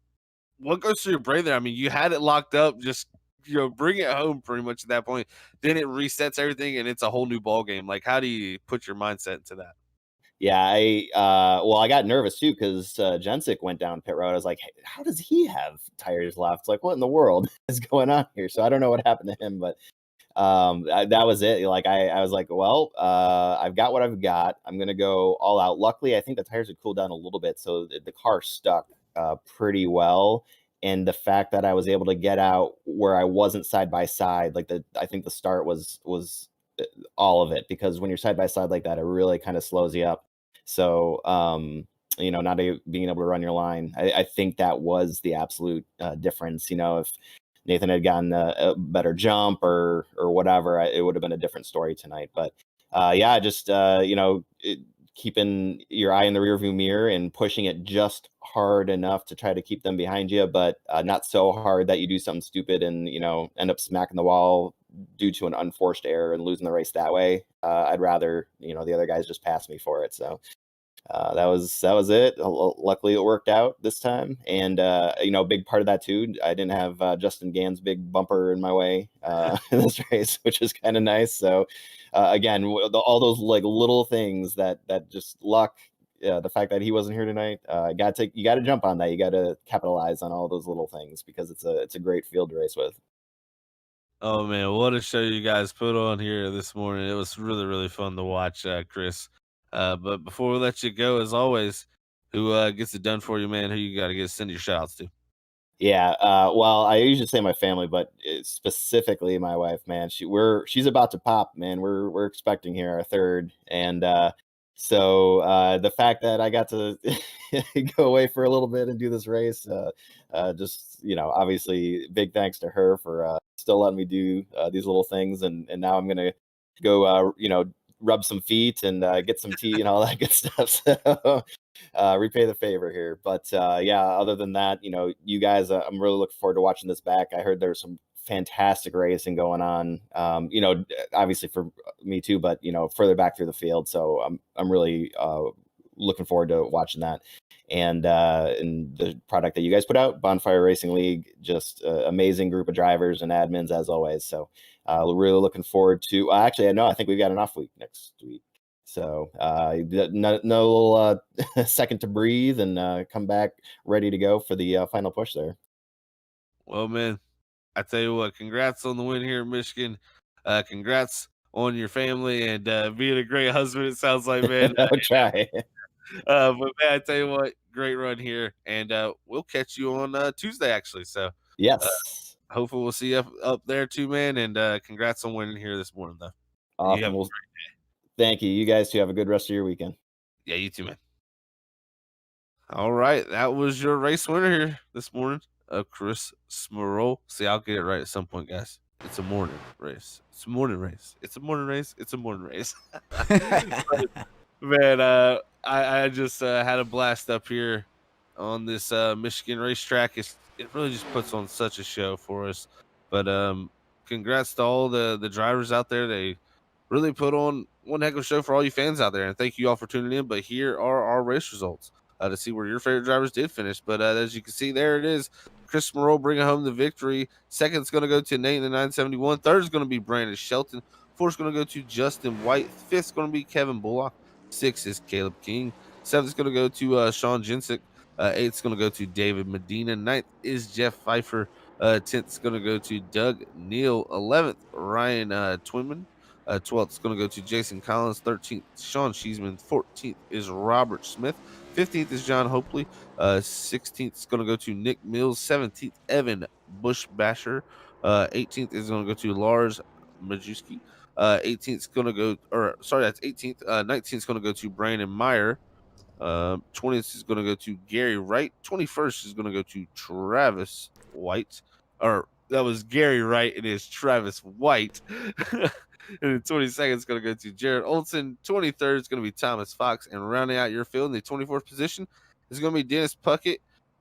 what goes through your brain there? I mean, you had it locked up, just bring it home pretty much at that point. Then it resets everything, and it's a whole new ball game. Like, how do you put your mindset into that? Yeah, I got nervous too because Jensic went down pit road. I was like, hey, how does he have tires left? Like, what in the world is going on here? So I don't know what happened to him, but that was it. Like, I was like, well, I've got what I've got. I'm gonna go all out. Luckily, I think the tires had cooled down a little bit, so the car stuck pretty well. And the fact that I was able to get out where I wasn't side by side, like I think the start was all of it, because when you're side by side like that, it really kind of slows you up. So, not being able to run your line, I think that was the absolute difference. If Nathan had gotten a better jump or whatever, it would have been a different story tonight. But just keeping your eye in the rearview mirror and pushing it just hard enough to try to keep them behind you, but not so hard that you do something stupid and end up smacking the wall due to an unforced error and losing the race that way. I'd rather the other guys just pass me for it. So that was it. Luckily, it worked out this time, and a big part of that too, I didn't have Justin Gann's big bumper in my way in this race, which is kind of nice. So again, all those like little things that just luck. The fact that he wasn't here tonight, you got to jump on that. You got to capitalize on all those little things because it's a great field to race with. Oh man, what a show you guys put on here this morning. It was really, really fun to watch, Chris. But before we let you go, as always, who gets it done for you, man? Who you got to send your shout outs to? Yeah, well, I usually say my family, but specifically my wife, man. She's about to pop, man. We're expecting here our third, and so the fact that I got to go away for a little bit and do this race, just obviously big thanks to her for still letting me do these little things, and now I'm gonna go rub some feet and get some tea and all that good stuff. So repay the favor here. But other than that, you guys, I'm really looking forward to watching this back. I heard there's some fantastic racing going on, obviously for me too, but further back through the field. So I'm really looking forward to watching that. And the product that you guys put out, Bonfire Racing League, just amazing group of drivers and admins as always. So really looking forward to. Actually, I think we've got an off week next week, so no second to breathe and come back ready to go for the final push there. Well, man, I tell you what, congrats on the win here in Michigan. Congrats on your family and being a great husband. It sounds like, man. I'll try. But man, I tell you what, great run here, and we'll catch you on Tuesday actually. So Yes. hopefully we'll see you up there too, man. And congrats on winning here this morning, though. Awesome. Well, thank you. You guys too. Have a good rest of your weekend. Yeah, you too, man. All right, that was your race winner here this morning, Chris Smerol. See, I'll get it right at some point, guys. It's a morning race. It's a morning race. It's a morning race. It's a morning race. Man, I just had a blast up here on this Michigan racetrack. It really just puts on such a show for us. But congrats to all the drivers out there. They really put on one heck of a show for all you fans out there. And thank you all for tuning in. But here are our race results to see where your favorite drivers did finish. But as you can see, there it is. Chris Moreau bringing home the victory. Second's going to go to Nate in the 971. Third is going to be Brandon Shelton. Fourth's going to go to Justin White. Fifth's going to be Kevin Bullock. Sixth is Caleb King. Seventh is going to go to Sean Jensic. Eighth is going to go to David Medina. Ninth is Jeff Pfeiffer. 10th is going to go to Doug Neal. 11th, Ryan Twinman. 12th is going to go to Jason Collins. 13th, Sean Cheeseman. 14th is Robert Smith. 15th is John Hopley. 16th is going to go to Nick Mills. 17th, Evan Bushbasher. 18th is going to go to Lars Majewski. 18th is going to go, that's 18th. 19th is going to go to Brandon Meyer. 20th is going to go to Gary Wright. 21st is going to go to Travis White. Or that was Gary Wright. It is Travis White. And the 22nd is going to go to Jared Olson. 23rd is going to be Thomas Fox. And rounding out your field in the 24th position is going to be Dennis Puckett.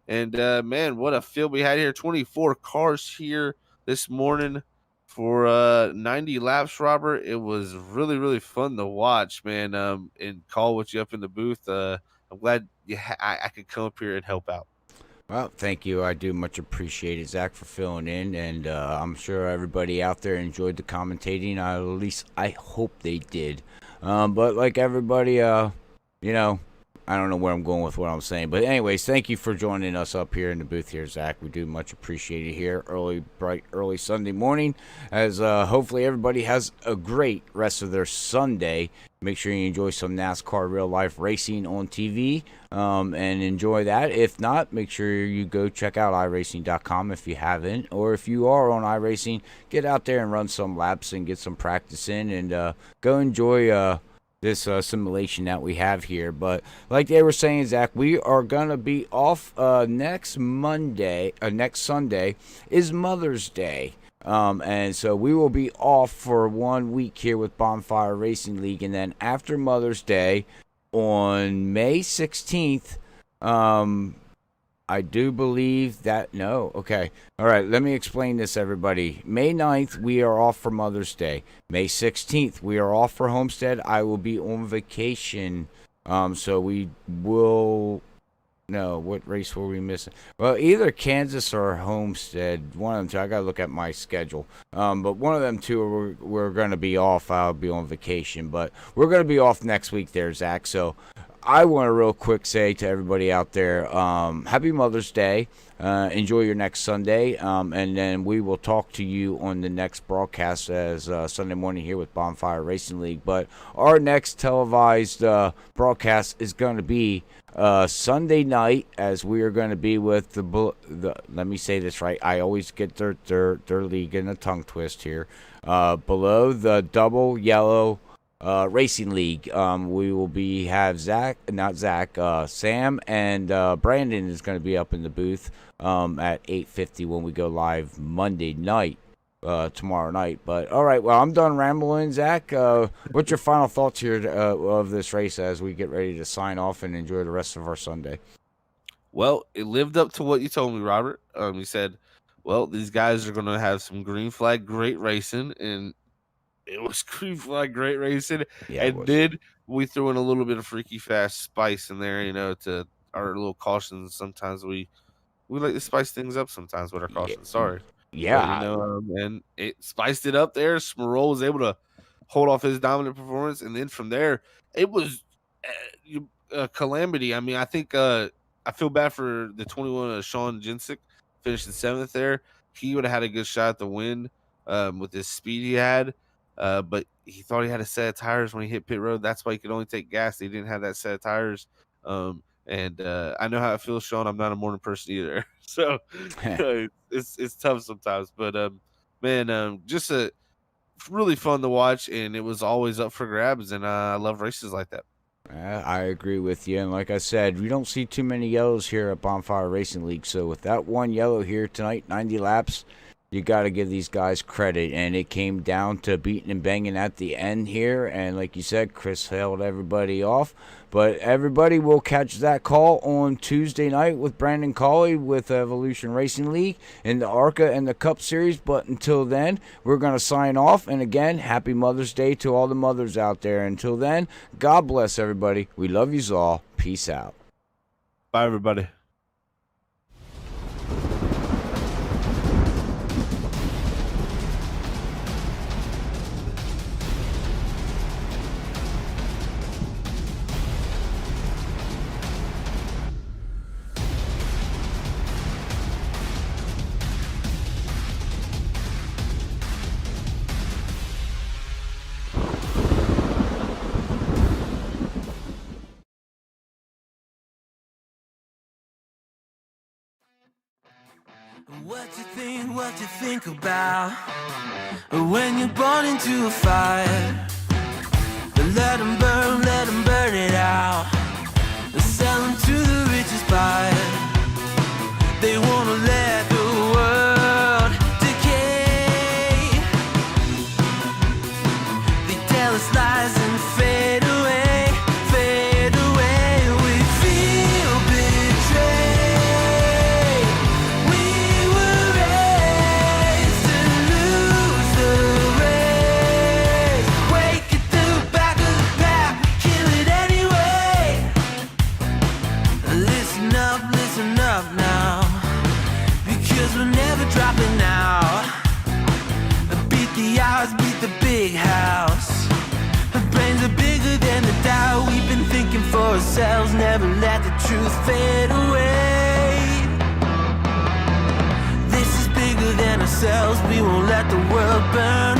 And, man, what a field we had here. 24 cars here this morning for 90 laps, Robert. It was really, really fun to watch, man, and call with you up in the booth. I'm glad I could come up here and help out. Well, thank you. I do much appreciate it, Zach, for filling in, and I'm sure everybody out there enjoyed the commentating. At least I hope they did. But like everybody, you know, I don't know where I'm going with what I'm saying. But anyways, thank you for joining us up here in the booth here, Zach. We do much appreciate it here bright early Sunday morning, as hopefully everybody has a great rest of their Sunday. Make sure you enjoy some NASCAR real life racing on TV and enjoy that. If not, make sure you go check out iRacing.com if you haven't. Or if you are on iRacing, get out there and run some laps and get some practice in and go enjoy this simulation that we have here. But like they were saying, Zach, we are going to be off next Sunday is Mother's Day. And so we will be off for 1 week here with Bonfire Racing League. And then after Mother's Day on May 16th, I do believe that, no, okay. All right, let me explain this, everybody. May 9th, we are off for Mother's Day. May 16th, we are off for Homestead. I will be on vacation. So we will, no, what race were we missing? Well, either Kansas or Homestead, one of them two. I got to look at my schedule. But one of them two, we're going to be off. I'll be on vacation. But we're going to be off next week there, Zach. So I want to real quick say to everybody out there, happy Mother's Day. Enjoy your next Sunday. And then we will talk to you on the next broadcast as Sunday morning here with Bonfire Racing League. But our next televised broadcast is going to be Sunday night, as we are going to be with the let me say this right. I always get their league in a tongue twist here. Below the double yellow Racing League. We will have Sam and Brandon is going to be up in the booth at 8:50 when we go live Monday night, tomorrow night. But all right, well, I'm done rambling, Zach. What's your final thoughts here of this race as we get ready to sign off and enjoy the rest of our Sunday? Well, it lived up to what you told me, Robert. You said, well, these guys are going to have some green flag great racing, and it was green flag great racing. Yeah, and we threw in a little bit of freaky fast spice in there, to our little cautions. Sometimes we like to spice things up sometimes with our cautions. Sorry. Yeah. But, and it spiced it up there. Smerol was able to hold off his dominant performance, and then from there, it was a calamity. I mean, I think I feel bad for the 21 Sean Jensick finishing 7th there. He would have had a good shot at the win with his speed he had. But he thought he had a set of tires when he hit pit road. That's why he could only take gas. He didn't have that set of tires. And I know how it feels, Sean. I'm not a morning person either. So it's tough sometimes. But, just really fun to watch. And it was always up for grabs. And I love races like that. I agree with you. And like I said, we don't see too many yellows here at Bonfire Racing League. So with that one yellow here tonight, 90 laps, you got to give these guys credit, and it came down to beating and banging at the end here, and like you said, Chris held everybody off, but everybody will catch that call on Tuesday night with Brandon Cawley with Evolution Racing League in the ARCA and the Cup Series. But until then, we're going to sign off, and again, happy Mother's Day to all the mothers out there. Until then, God bless everybody. We love you all. Peace out. Bye, everybody. What you think about when you're born into a fire? Let them burn it out. Sell them to the richest buyer. They wanna let the world decay. They tell us lies and fade away, fade away. We feel betrayed. We were raised to lose the race. Wake at the back of the pack. ourselves, never let the truth fade away. This is bigger than ourselves, we won't let the world burn